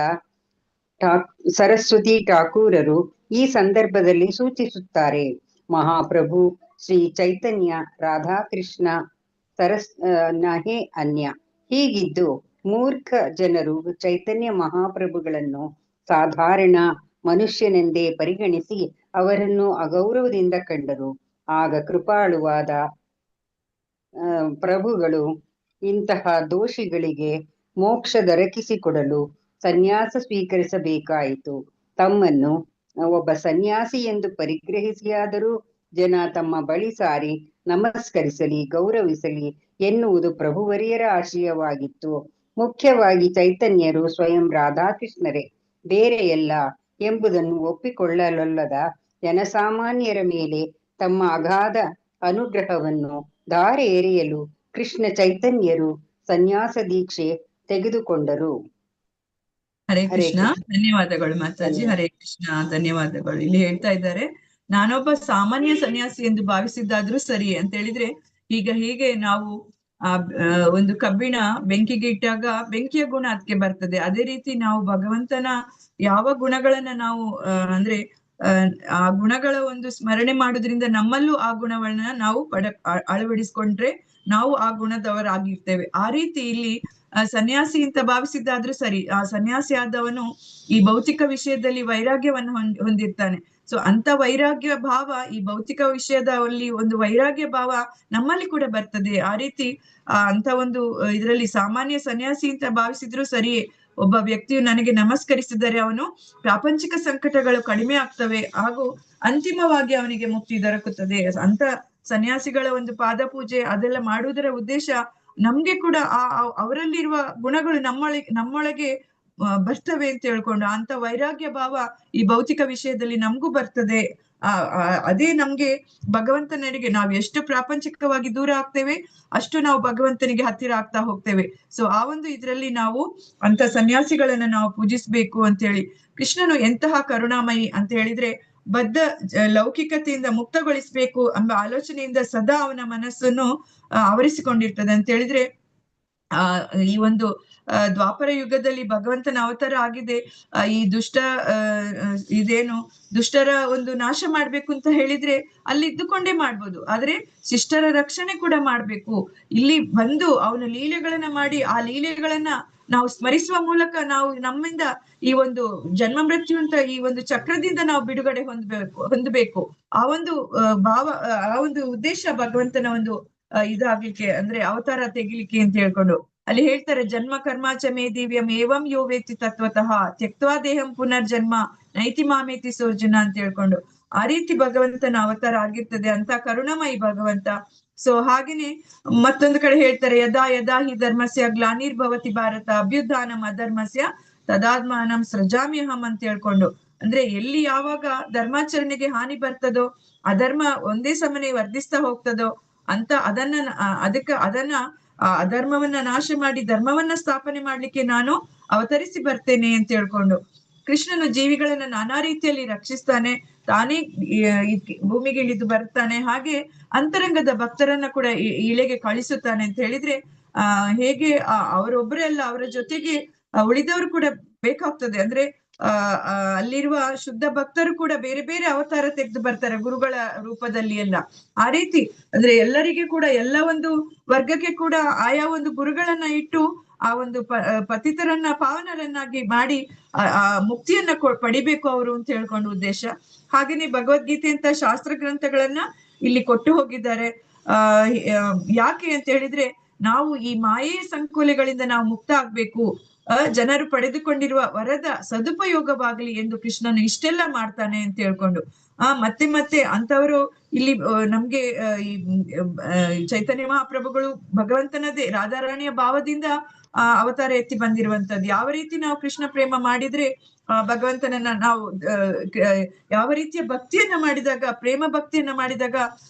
ಸರಸ್ವತಿ ಠಾಕೂರರು ಈ ಸಂದರ್ಭದಲ್ಲಿ ಸೂಚಿಸುತ್ತಾರೆ. ಮಹಾಪ್ರಭು ಶ್ರೀ ಚೈತನ್ಯ ರಾಧಾಕೃಷ್ಣ ನಹೇ ಅನ್ಯ. ಹೀಗಿದ್ದು ಮೂರ್ಖ ಜನರು ಚೈತನ್ಯ ಮಹಾಪ್ರಭುಗಳನ್ನು ಸಾಧಾರಣ ಮನುಷ್ಯನೆಂದೇ ಪರಿಗಣಿಸಿ ಅವರನ್ನು ಅಗೌರವದಿಂದ ಕಂಡರು. ಆಗ ಕೃಪಾಳುವಾದ ಪ್ರಭುಗಳು ಇಂತಹ ದೋಷಿಗಳಿಗೆ ಮೋಕ್ಷ ದೊರಕಿಸಿಕೊಡಲು ಸನ್ಯಾಸ ಸ್ವೀಕರಿಸಬೇಕಾಯಿತು. ತಮ್ಮನ್ನು ಒಬ್ಬ ಸನ್ಯಾಸಿ ಎಂದು ಪರಿಗ್ರಹಿಸಿಯಾದರೂ ಜನ ತಮ್ಮ ಬಳಿ ಸಾರಿ ನಮಸ್ಕರಿಸಲಿ, ಗೌರವಿಸಲಿ ಎನ್ನುವುದು ಪ್ರಭುವರಿಯರ ಆಶಯವಾಗಿತ್ತು. ಮುಖ್ಯವಾಗಿ ಚೈತನ್ಯರು ಸ್ವಯಂ ರಾಧಾಕೃಷ್ಣರೇ, ಬೇರೆಯಲ್ಲ ಎಂಬುದನ್ನು ಒಪ್ಪಿಕೊಳ್ಳಲೊಲ್ಲದ ಜನಸಾಮಾನ್ಯರ ಮೇಲೆ ತಮ್ಮ ಅಗಾಧ ಅನುಗ್ರಹವನ್ನು ಧಾರೆ ಎರೆಯಲು ಕೃಷ್ಣ ಚೈತನ್ಯರು ಸನ್ಯಾಸ ದೀಕ್ಷೆ ತೆಗೆದುಕೊಂಡರು. ಹರೇ ಕೃಷ್ಣ. ಧನ್ಯವಾದಗಳು ಮಾತಾಜಿ. ಹರೇ ಕೃಷ್ಣ. ಧನ್ಯವಾದಗಳು. ಇಲ್ಲಿ ಹೇಳ್ತಾ ಇದ್ದಾರೆ, ನಾನೊಬ್ಬ ಸಾಮಾನ್ಯ ಸನ್ಯಾಸಿ ಎಂದು ಭಾವಿಸಿದ್ದಾದ್ರೂ ಸರಿ ಅಂತ ಹೇಳಿದ್ರೆ, ಹೀಗೆ ನಾವು ಒಂದು ಕಬ್ಬಿಣ ಬೆಂಕಿಗೆ ಇಟ್ಟಾಗ ಬೆಂಕಿಯ ಗುಣ ಅದಕ್ಕೆ ಬರ್ತದೆ. ಅದೇ ರೀತಿ ನಾವು ಭಗವಂತನ ಯಾವ ಗುಣಗಳನ್ನ ನಾವು ಅಂದ್ರೆ ಆ ಗುಣಗಳ ಒಂದು ಸ್ಮರಣೆ ಮಾಡೋದ್ರಿಂದ ನಮ್ಮಲ್ಲೂ ಆ ಗುಣಗಳನ್ನ ನಾವು ಅಳವಡಿಸ್ಕೊಂಡ್ರೆ ನಾವು ಆ ಗುಣದವರಾಗಿರ್ತೇವೆ. ಆ ರೀತಿ ಇಲ್ಲಿ ಸನ್ಯಾಸಿ ಅಂತ ಭಾವಿಸಿದ್ದಾದ್ರೂ ಸರಿ, ಆ ಸನ್ಯಾಸಿ ಆದವನು ಈ ಭೌತಿಕ ವಿಷಯದಲ್ಲಿ ವೈರಾಗ್ಯವನ್ನು ಹೊಂದಿರ್ತಾನೆ. ಸೊ ಅಂತ ವೈರಾಗ್ಯ ಭಾವ, ಈ ಭೌತಿಕ ವಿಷಯದಲ್ಲಿ ಒಂದು ವೈರಾಗ್ಯ ಭಾವ ನಮ್ಮಲ್ಲಿ ಕೂಡ ಬರ್ತದೆ. ಆ ರೀತಿ ಅಂತ ಒಂದು ಇದರಲ್ಲಿ ಸಾಮಾನ್ಯ ಸನ್ಯಾಸಿ ಅಂತ ಭಾವಿಸಿದ್ರು ಸರಿಯೇ. ಒಬ್ಬ ವ್ಯಕ್ತಿಯು ನನಗೆ ನಮಸ್ಕರಿಸಿದರೆ ಅವನು ಪ್ರಾಪಂಚಿಕ ಸಂಕಟಗಳು ಕಡಿಮೆ ಆಗ್ತವೆ ಹಾಗೂ ಅಂತಿಮವಾಗಿ ಅವನಿಗೆ ಮುಕ್ತಿ ದೊರಕುತ್ತದೆ. ಅಂತ ಸನ್ಯಾಸಿಗಳ ಒಂದು ಪಾದ ಪೂಜೆ ಅದೆಲ್ಲ ಮಾಡುವುದರ ಉದ್ದೇಶ ನಮ್ಗೆ ಕೂಡ ಅವರಲ್ಲಿರುವ ಗುಣಗಳು ನಮ್ಮೊಳಗೆ ಬರ್ತವೆ ಅಂತ ಹೇಳ್ಕೊಂಡು ಅಂತ ವೈರಾಗ್ಯ ಭಾವ ಈ ಭೌತಿಕ ವಿಷಯದಲ್ಲಿ ನಮಗೂ ಬರ್ತದೆ. ಅದೇ ನಮ್ಗೆ ಭಗವಂತನಿಗೆ ನಾವು ಎಷ್ಟು ಪ್ರಾಪಂಚಿಕವಾಗಿ ದೂರ ಆಗ್ತೇವೆ ಅಷ್ಟು ನಾವು ಭಗವಂತನಿಗೆ ಹತ್ತಿರ ಆಗ್ತಾ ಹೋಗ್ತೇವೆ. ಸೊ ಆ ಒಂದು ಇದ್ರಲ್ಲಿ ನಾವು ಅಂತ ಸನ್ಯಾಸಿಗಳನ್ನ ನಾವು ಪೂಜಿಸ್ಬೇಕು ಅಂತ ಹೇಳಿ. ಕೃಷ್ಣನು ಎಂತಹ ಕರುಣಾಮಯಿ ಅಂತ ಹೇಳಿದ್ರೆ ಬದ್ಧ ಲೌಕಿಕತೆಯಿಂದ ಮುಕ್ತಗೊಳಿಸ್ಬೇಕು ಎಂಬ ಆಲೋಚನೆಯಿಂದ ಸದಾ ಅವನ ಮನಸ್ಸನ್ನು ಆವರಿಸಿಕೊಂಡಿರ್ತದೆ ಅಂತ ಹೇಳಿದ್ರೆ ಈ ಒಂದು ದ್ವಾಪರ ಯುಗದಲ್ಲಿ ಭಗವಂತನ ಅವತಾರ ಆಗಿದೆ. ಈ ದುಷ್ಟರ ಒಂದು ನಾಶ ಮಾಡ್ಬೇಕು ಅಂತ ಹೇಳಿದ್ರೆ ಅಲ್ಲಿ ಇದ್ದುಕೊಂಡೇ ಮಾಡ್ಬೋದು, ಆದ್ರೆ ಶಿಷ್ಟರ ರಕ್ಷಣೆ ಕೂಡ ಮಾಡ್ಬೇಕು. ಇಲ್ಲಿ ಬಂದು ಅವನ ಲೀಲೆಗಳನ್ನ ಮಾಡಿ ಆ ಲೀಲೆಗಳನ್ನ ನಾವು ಸ್ಮರಿಸುವ ಮೂಲಕ ನಾವು ನಮ್ಮಿಂದ ಈ ಒಂದು ಜನ್ಮ ಮೃತ್ಯು ಅಂತ ಈ ಒಂದು ಚಕ್ರದಿಂದ ನಾವು ಬಿಡುಗಡೆ ಹೊಂದಬೇಕು. ಆ ಒಂದು ಆ ಒಂದು ಉದ್ದೇಶ ಭಗವಂತನ ಒಂದು ಇದಾಗ್ಲಿಕ್ಕೆ ಅಂದ್ರೆ ಅವತಾರ ತೆಗಿಲಿಕ್ಕೆ ಅಂತ ಹೇಳ್ಕೊಂಡು ಅಲ್ಲಿ ಹೇಳ್ತಾರೆ, ಜನ್ಮ ಕರ್ಮಾಚ ಮೇ ದಿವ್ಯಂ ಏವಂ ಯೋ ವೇತ್ತಿ ತತ್ವತಃ ತ್ಯಕ್ತ್ವಾ ದೇಹಂ ಪುನರ್ಜನ್ಮ ನೈತಿ ಮಾಮೇತಿ ಸೋರ್ಜುನ ಅಂತ ಹೇಳ್ಕೊಂಡು ಆ ರೀತಿ ಭಗವಂತನ ಅವತಾರ ಆಗಿರ್ತದೆ ಅಂತ ಕರುಣಮಯಿ ಭಗವಂತ. ಸೊ ಹಾಗೇನೆ ಮತ್ತೊಂದು ಕಡೆ ಹೇಳ್ತಾರೆ, ಯದಾ ಯದಾ ಹಿ ಧರ್ಮಸ್ಯ ಗ್ಲಾನಿರ್ಭವತಿ ಭಾರತ ಅಭ್ಯುತ್ಥಾನಂ ಅಧರ್ಮಸ್ಯ ತದಾತ್ಮಾನಂ ಸೃಜಾಮ್ಯಹಂ ಅಂತ ಹೇಳ್ಕೊಂಡು ಅಂದ್ರೆ ಎಲ್ಲಿ ಯಾವಾಗ ಧರ್ಮಾಚರಣೆಗೆ ಹಾನಿ ಬರ್ತದೋ ಅಧರ್ಮ ಒಂದೇ ಸಮನೆ ವರ್ಧಿಸ್ತಾ ಹೋಗ್ತದೋ ಅಂತ ಅದನ್ನ ಅಧರ್ಮವನ್ನ ನಾಶ ಮಾಡಿ ಧರ್ಮವನ್ನ ಸ್ಥಾಪನೆ ಮಾಡ್ಲಿಕ್ಕೆ ನಾನು ಅವತರಿಸಿ ಬರ್ತೇನೆ ಅಂತ ಹೇಳ್ಕೊಂಡು ಕೃಷ್ಣನು ಜೀವಿಗಳನ್ನ ನಾನಾ ರೀತಿಯಲ್ಲಿ ರಕ್ಷಿಸ್ತಾನೆ, ತಾನೇ ಭೂಮಿಗೆ ಇಳಿದು ಬರ್ತಾನೆ, ಹಾಗೆ ಅಂತರಂಗದ ಭಕ್ತರನ್ನ ಕೂಡ ಇಳೆಗೆ ಕಳಿಸುತ್ತಾನೆ ಅಂತ ಹೇಳಿದ್ರೆ ಹೇಗೆ ಅವರೊಬ್ಬರೇ ಅಲ್ಲ ಅವರ ಜೊತೆಗೆ ಉಳಿದವರು ಕೂಡ ಬೇಕಾಗ್ತದೆ. ಅಂದ್ರೆ ಅಲ್ಲಿರುವ ಶುದ್ಧ ಭಕ್ತರು ಕೂಡ ಬೇರೆ ಬೇರೆ ಅವತಾರ ತೆಗೆದು ಬರ್ತಾರೆ ಗುರುಗಳ ರೂಪದಲ್ಲಿ ಎಲ್ಲ. ಆ ರೀತಿ ಅಂದ್ರೆ ಎಲ್ಲರಿಗೆ ಕೂಡ ಎಲ್ಲ ಒಂದು ವರ್ಗಕ್ಕೆ ಕೂಡ ಆಯಾ ಒಂದು ಗುರುಗಳನ್ನ ಇಟ್ಟು ಆ ಒಂದು ಪತಿತರನ್ನ ಪಾವನರನ್ನಾಗಿ ಮಾಡಿ ಆ ಮುಕ್ತಿಯನ್ನ ಪಡಿಬೇಕು ಅವರು ಅಂತ ಹೇಳ್ಕೊಂಡು ಉದ್ದೇಶ. ಹಾಗೇನೆ ಭಗವದ್ಗೀತೆ ಅಂತ ಶಾಸ್ತ್ರ ಗ್ರಂಥಗಳನ್ನ ಇಲ್ಲಿ ಕೊಟ್ಟು ಹೋಗಿದ್ದಾರೆ. ಯಾಕೆ ಅಂತ ಹೇಳಿದ್ರೆ ನಾವು ಈ ಮಾಯೆಯ ಸಂಕೋಲೆಗಳಿಂದ ನಾವು ಮುಕ್ತ ಆಗ್ಬೇಕು, ಜನರು ಪಡೆದುಕೊಂಡಿರುವ ವರದ ಸದುಪಯೋಗವಾಗಲಿ ಎಂದು ಕೃಷ್ಣನು ಇಷ್ಟೆಲ್ಲ ಮಾಡ್ತಾನೆ ಅಂತ ಹೇಳ್ಕೊಂಡು ಮತ್ತೆ ಮತ್ತೆ ಅಂತವರು ಇಲ್ಲಿ ನಮ್ಗೆ ಈ ಚೈತನ್ಯ ಮಹಾಪ್ರಭುಗಳು ಭಗವಂತನದೇ ರಾಧಾರಾಣಿಯ ಭಾವದಿಂದ ಅವತಾರ ಎತ್ತಿ ಬಂದಿರುವಂತದ್ದು. ಯಾವ ರೀತಿ ನಾವು ಕೃಷ್ಣ ಪ್ರೇಮ ಮಾಡಿದ್ರೆ ಭಗವಂತನನ್ನ ನಾವು ಯಾವ ರೀತಿಯ ಭಕ್ತಿಯನ್ನ ಮಾಡಿದಾಗ ಪ್ರೇಮ ಭಕ್ತಿಯನ್ನ ಮಾಡಿದಾಗ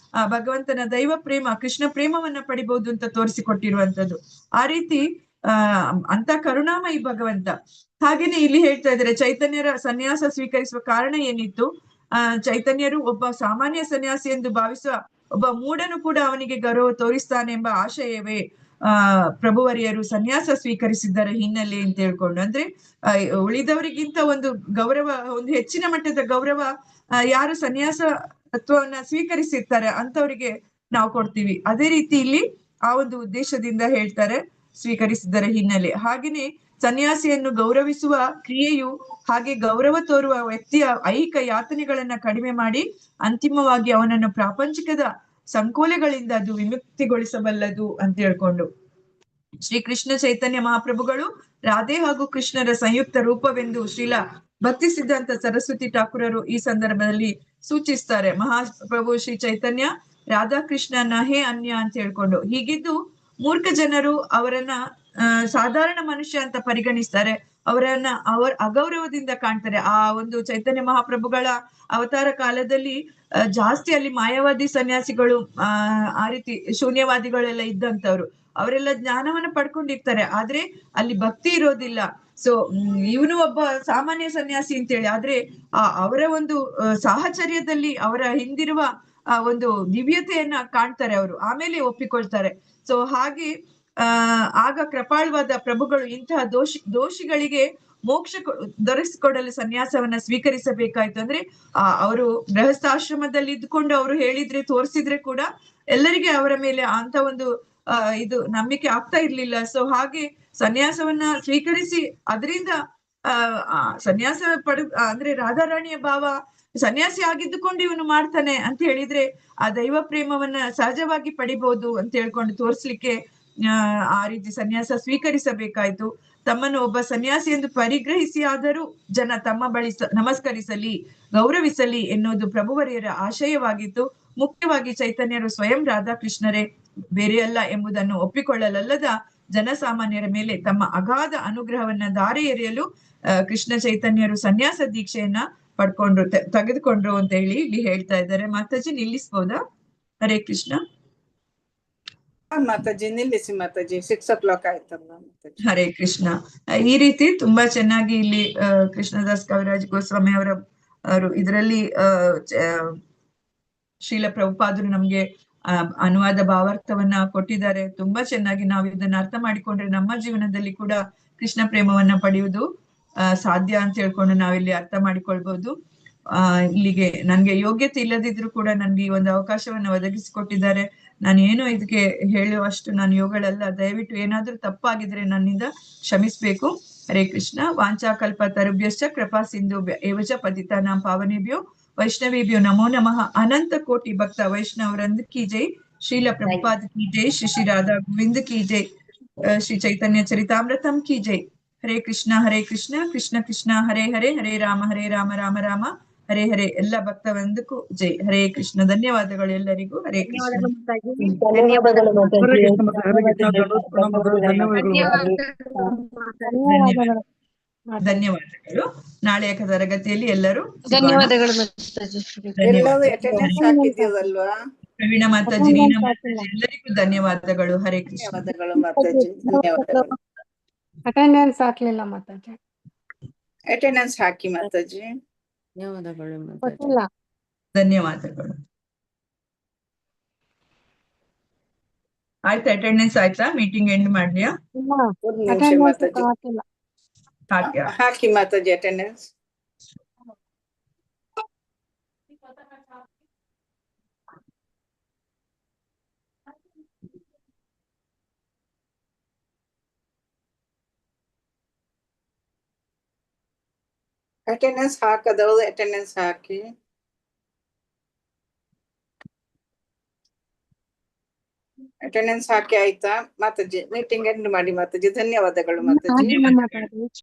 ಭಗವಂತನ ದೈವ ಪ್ರೇಮ ಕೃಷ್ಣ ಪ್ರೇಮವನ್ನ ಪಡಿಬಹುದು ಅಂತ ತೋರಿಸಿಕೊಟ್ಟಿರುವಂತದ್ದು. ಆ ರೀತಿ ಅಂತ ಕರುಣಾಮಯಿ ಭಗವಂತ. ಹಾಗೇನೆ ಇಲ್ಲಿ ಹೇಳ್ತಾ ಇದ್ದಾರೆ ಚೈತನ್ಯರ ಸನ್ಯಾಸ ಸ್ವೀಕರಿಸುವ ಕಾರಣ ಏನಿತ್ತು. ಚೈತನ್ಯರು ಒಬ್ಬ ಸಾಮಾನ್ಯ ಸನ್ಯಾಸಿ ಎಂದು ಭಾವಿಸುವ ಒಬ್ಬ ಮೂಢನು ಕೂಡ ಅವನಿಗೆ ಗೌರವ ತೋರಿಸ್ತಾನೆ ಎಂಬ ಆಶಯವೇ ಪ್ರಭುವರಿಯರು ಸನ್ಯಾಸ ಸ್ವೀಕರಿಸಿದ್ದರ ಹಿನ್ನೆಲೆ ಅಂತ ಹೇಳ್ಕೊಂಡು ಅಂದ್ರೆ ಉಳಿದವರಿಗಿಂತ ಒಂದು ಗೌರವ, ಒಂದು ಹೆಚ್ಚಿನ ಮಟ್ಟದ ಗೌರವ ಯಾರು ಸನ್ಯಾಸ ತತ್ವವನ್ನ ಸ್ವೀಕರಿಸಿರ್ತಾರೆ ಅಂತವರಿಗೆ ನಾವು ಕೊಡ್ತೀವಿ. ಅದೇ ರೀತಿ ಇಲ್ಲಿ ಆ ಒಂದು ಉದ್ದೇಶದಿಂದ ಹೇಳ್ತಾರೆ ಸ್ವೀಕರಿಸಿದ್ದರ ಹಿನ್ನೆಲೆ. ಹಾಗೇನೆ ಸನ್ಯಾಸಿಯನ್ನು ಗೌರವಿಸುವ ಕ್ರಿಯೆಯು ಹಾಗೆ ಗೌರವ ತೋರುವ ವ್ಯಕ್ತಿಯ ಐಹಿಕ ಯಾತನೆಗಳನ್ನ ಕಡಿಮೆ ಮಾಡಿ ಅಂತಿಮವಾಗಿ ಅವನನ್ನು ಪ್ರಾಪಂಚಿಕದ ಸಂಕೋಲೆಗಳಿಂದ ಅದು ವಿಮುಕ್ತಿಗೊಳಿಸಬಲ್ಲದು ಅಂತ ಹೇಳ್ಕೊಂಡು ಶ್ರೀ ಕೃಷ್ಣ ಚೈತನ್ಯ ಮಹಾಪ್ರಭುಗಳು ರಾಧೆ ಹಾಗೂ ಕೃಷ್ಣರ ಸಂಯುಕ್ತ ರೂಪವೆಂದು ಶ್ರೀಲ ಭಕ್ತಿ ಸಿದ್ಧಾಂತ ಸರಸ್ವತಿ ಠಾಕೂರರು ಈ ಸಂದರ್ಭದಲ್ಲಿ ಸೂಚಿಸ್ತಾರೆ. ಮಹಾಪ್ರಭು ಶ್ರೀ ಚೈತನ್ಯ ರಾಧಾಕೃಷ್ಣ ನಹೇ ಅನ್ಯ ಅಂತ ಹೇಳ್ಕೊಂಡು ಹೀಗಿದ್ದು ಮೂರ್ಖ ಜನರು ಅವರನ್ನ ಸಾಧಾರಣ ಮನುಷ್ಯ ಅಂತ ಪರಿಗಣಿಸ್ತಾರೆ, ಅವರ ಅಗೌರವದಿಂದ ಕಾಣ್ತಾರೆ. ಆ ಒಂದು ಚೈತನ್ಯ ಮಹಾಪ್ರಭುಗಳ ಅವತಾರ ಕಾಲದಲ್ಲಿ ಜಾಸ್ತಿ ಅಲ್ಲಿ ಮಾಯಾವಾದಿ ಸನ್ಯಾಸಿಗಳು ಆ ರೀತಿ ಶೂನ್ಯವಾದಿಗಳೆಲ್ಲ ಇದ್ದಂತವ್ರು, ಅವರೆಲ್ಲ ಜ್ಞಾನವನ್ನ ಪಡ್ಕೊಂಡಿರ್ತಾರೆ, ಆದ್ರೆ ಅಲ್ಲಿ ಭಕ್ತಿ ಇರೋದಿಲ್ಲ. ಸೊ ಇವನು ಒಬ್ಬ ಸಾಮಾನ್ಯ ಸನ್ಯಾಸಿ ಅಂತೇಳಿ, ಆದ್ರೆ ಅವರ ಒಂದು ಸಾಹಚರ್ಯದಲ್ಲಿ ಅವರ ಹಿಂದಿರುವ ಒಂದು ದಿವ್ಯತೆಯನ್ನ ಕಾಣ್ತಾರೆ ಅವರು, ಆಮೇಲೆ ಒಪ್ಪಿಕೊಳ್ತಾರೆ. ಸೊ ಹಾಗೆ ಆಗ ಕೃಪಾಳ್ವಾದ ಪ್ರಭುಗಳು ಇಂತಹ ದೋಷಿಗಳಿಗೆ ಮೋಕ್ಷ ದೊರಕಿಸಿಕೊಡಲು ಸನ್ಯಾಸವನ್ನ ಸ್ವೀಕರಿಸಬೇಕಾಯ್ತು. ಅಂದ್ರೆ ಅವರು ಗೃಹಸ್ಥಾಶ್ರಮದಲ್ಲಿ ಇದ್ಕೊಂಡು ಅವರು ಹೇಳಿದ್ರೆ ತೋರಿಸಿದ್ರೆ ಕೂಡ ಎಲ್ಲರಿಗೆ ಅವರ ಮೇಲೆ ಅಂತ ಒಂದು ಇದು ನಂಬಿಕೆ ಆಗ್ತಾ ಇರ್ಲಿಲ್ಲ. ಸೊ ಹಾಗೆ ಸನ್ಯಾಸವನ್ನ ಸ್ವೀಕರಿಸಿ ಅದರಿಂದ ಸನ್ಯಾಸ ಅಂದ್ರೆ ರಾಧಾರಾಣಿಯ ಭಾವ ಸನ್ಯಾಸಿ ಆಗಿದ್ದುಕೊಂಡು ಇವನು ಮಾಡ್ತಾನೆ ಅಂತ ಹೇಳಿದ್ರೆ ಆ ದೈವ ಪ್ರೇಮವನ್ನ ಸಹಜವಾಗಿ ಪಡಿಬಹುದು ಅಂತ ಹೇಳ್ಕೊಂಡು ತೋರಿಸ್ಲಿಕ್ಕೆ ಆ ರೀತಿ ಸನ್ಯಾಸ ಸ್ವೀಕರಿಸಬೇಕಾಯ್ತು. ತಮ್ಮನ್ನು ಒಬ್ಬ ಸನ್ಯಾಸಿ ಎಂದು ಪರಿಗ್ರಹಿಸಿ ಆದರೂ ಜನ ತಮ್ಮ ಬಳಿ ನಮಸ್ಕರಿಸಲಿ, ಗೌರವಿಸಲಿ ಎನ್ನುವುದು ಪ್ರಭುವರಿಯರ ಆಶಯವಾಗಿತ್ತು. ಮುಖ್ಯವಾಗಿ ಚೈತನ್ಯರು ಸ್ವಯಂ ರಾಧಾಕೃಷ್ಣರೇ ಬೇರೆಯಲ್ಲ ಎಂಬುದನ್ನು ಒಪ್ಪಿಕೊಳ್ಳಲಲ್ಲದ ಜನಸಾಮಾನ್ಯರ ಮೇಲೆ ತಮ್ಮ ಅಗಾಧ ಅನುಗ್ರಹವನ್ನ ಧಾರೆ ಎರೆಯಲು ಕೃಷ್ಣ ಚೈತನ್ಯರು ಸನ್ಯಾಸ ದೀಕ್ಷೆಯನ್ನ ಪಡ್ಕೊಂಡ್ರು, ತೆಗೆದುಕೊಂಡ್ರು ಅಂತ ಹೇಳಿ ಇಲ್ಲಿ ಹೇಳ್ತಾ ಇದ್ದಾರೆ. ಮಾತಾಜಿ ನಿಲ್ಲಿಸ್ಬೋದಾ? ಹರೇ ಕೃಷ್ಣ. ಮಾತಾಜಿ ನಿಲ್ಲಿಸಿ ಮಾತಾಜಿ, 6 o'clock ಆಯ್ತಲ್ಲ ಮಾತಾಜಿ. ಹರೇ ಕೃಷ್ಣ. ಈ ರೀತಿ ತುಂಬಾ ಚೆನ್ನಾಗಿ ಇಲ್ಲಿ ಕೃಷ್ಣದಾಸ್ ಕವಿರಾಜ್ ಗೋಸ್ವಾಮಿ ಅವರು ಇದರಲ್ಲಿ ಶ್ರೀಲ ಪ್ರಭುಪಾದರು ನಮ್ಗೆ ಅನುವಾದ ಭಾವಾರ್ಥವನ್ನ ಕೊಟ್ಟಿದ್ದಾರೆ. ತುಂಬಾ ಚೆನ್ನಾಗಿ ನಾವು ಇದನ್ನ ಅರ್ಥ ಮಾಡಿಕೊಂಡ್ರೆ ನಮ್ಮ ಜೀವನದಲ್ಲಿ ಕೂಡ ಕೃಷ್ಣ ಪ್ರೇಮವನ್ನ ಪಡೆಯುವುದು ಸಾಧ್ಯ ಅಂತ ಹೇಳ್ಕೊಂಡು ನಾವಿಲ್ಲಿ ಅರ್ಥ ಮಾಡಿಕೊಳ್ಬಹುದು. ಇಲ್ಲಿಗೆ ನನ್ಗೆ ಯೋಗ್ಯತೆ ಇಲ್ಲದಿದ್ರು ಕೂಡ ನನ್ಗೆ ಈ ಒಂದು ಅವಕಾಶವನ್ನ ಒದಗಿಸಿಕೊಟ್ಟಿದ್ದಾರೆ. ನಾನು ಏನು ಇದಕ್ಕೆ ಹೇಳುವಷ್ಟು ನಾನು ಯೋಗಳಲ್ಲ. ದಯವಿಟ್ಟು ಏನಾದ್ರೂ ತಪ್ಪಾಗಿದ್ರೆ ನನ್ನಿಂದ ಕ್ಷಮಿಸ್ಬೇಕು. ಹರೇ ಕೃಷ್ಣ. ವಾಂಚಾಕಲ್ಪ ತರುಭ್ಯಶ್ಚ ಕೃಪಾ ಸಿಂಧು ಏವಚ ಪತಿತಾನಾಂ ಪಾವನೇಭ್ಯೋ ವೈಷ್ಣವೇಭ್ಯೋ ನಮೋ ನಮಃ. ಅನಂತ ಕೋಟಿ ಭಕ್ತ ವೈಷ್ಣವರಂದ್ ಕಿ ಜೈ. ಶ್ರೀಲ ಪ್ರಭುಪಾದ್ ಕಿ ಜೈ. ಶ್ರೀ ರಾಧಾ ಗೋವಿಂದ್ ಕಿ ಜೈ. ಶ್ರೀ ಚೈತನ್ಯ ಚರಿತಾಮೃತಂ ಕಿ ಜೈ. ಹರೇ ಕೃಷ್ಣ ಕೃಷ್ಣ ಕೃಷ್ಣ ಹರೇ ಹರೇ, ಹರೇ ರಾಮ ರಾಮ ರಾಮ ಹರೇ ಹರೇ. ಎಲ್ಲ ಭಕ್ತವೃಂದಕ್ಕೂ ಜೈ. ಹರೇ ಕೃಷ್ಣ. ಧನ್ಯವಾದಗಳು ಎಲ್ಲರಿಗೂ. ಹರೇ ಕೃಷ್ಣ. ಧನ್ಯವಾದಗಳು ಮಾತಾಜಿ. ಧನ್ಯವಾದಗಳು. ನಾಳೆಯ ತರಗತಿಯಲ್ಲಿ ಎಲ್ಲರೂ ಧನ್ಯವಾದಗಳು ಮಾತಾಜಿ. ಎಲ್ಲರೂ ಅಟೆಂಡೆನ್ಸ್ ಹಾಕಿದ್ದೀರಲ್ವಾ? ಪ್ರವೀಣ ಮಾತಾಜಿ, ರೀನಾ ಮಾತಾಜಿ, ಎಲ್ಲರಿಗೂ ಧನ್ಯವಾದಗಳು. ಹರೇ ಕೃಷ್ಣ. ಧನ್ಯವಾದಗಳು ಮಾತಾಜಿ. ಧನ್ಯವಾದಗಳು. ಅಟೆಂಡೆನ್ಸ್ ಹಾಕ್ಲಿಲ್ಲ ಮಾತಾಜಿ. ಅಟೆಂಡೆನ್ಸ್ ಹಾಕಿ ಮಾತಾಜಿ. ಧನ್ಯವಾದಗಳು ಗೊತ್ತಿಲ್ಲ. ಧನ್ಯವಾದಗಳು. ಆಯ್ತಾ? ಅಟೆಂಡೆನ್ಸ್ ಆಯ್ತಾ? ಮೀಟಿಂಗ್ ಎಂಡ್ ಮಾಡ್ಲಿಯಾ? ಒಂದು ನಿಮಿಷ ಅಟೆಂಡೆನ್ಸ್ ಮಾತಾಜಿ. ಹಾಕಿಲ್ಲ. ಹಾಕಿ ಮಾತಾಜಿ ಅಟೆಂಡೆನ್ಸ್. ಅಟೆಂಡೆನ್ಸ್ ಹಾಕದವರು ಅಟೆಂಡೆನ್ಸ್ ಹಾಕಿ. ಅಟೆಂಡೆನ್ಸ್ ಹಾಕಿ ಆಯ್ತಾ ಮಾತಾಜಿ? ಮೀಟಿಂಗ್ ಎಂಡ್ ಮಾಡಿ ಮಾತಾಜಿ. ಧನ್ಯವಾದಗಳು ಮಾತಾಜಿ. ಮಾತಾಡಿ.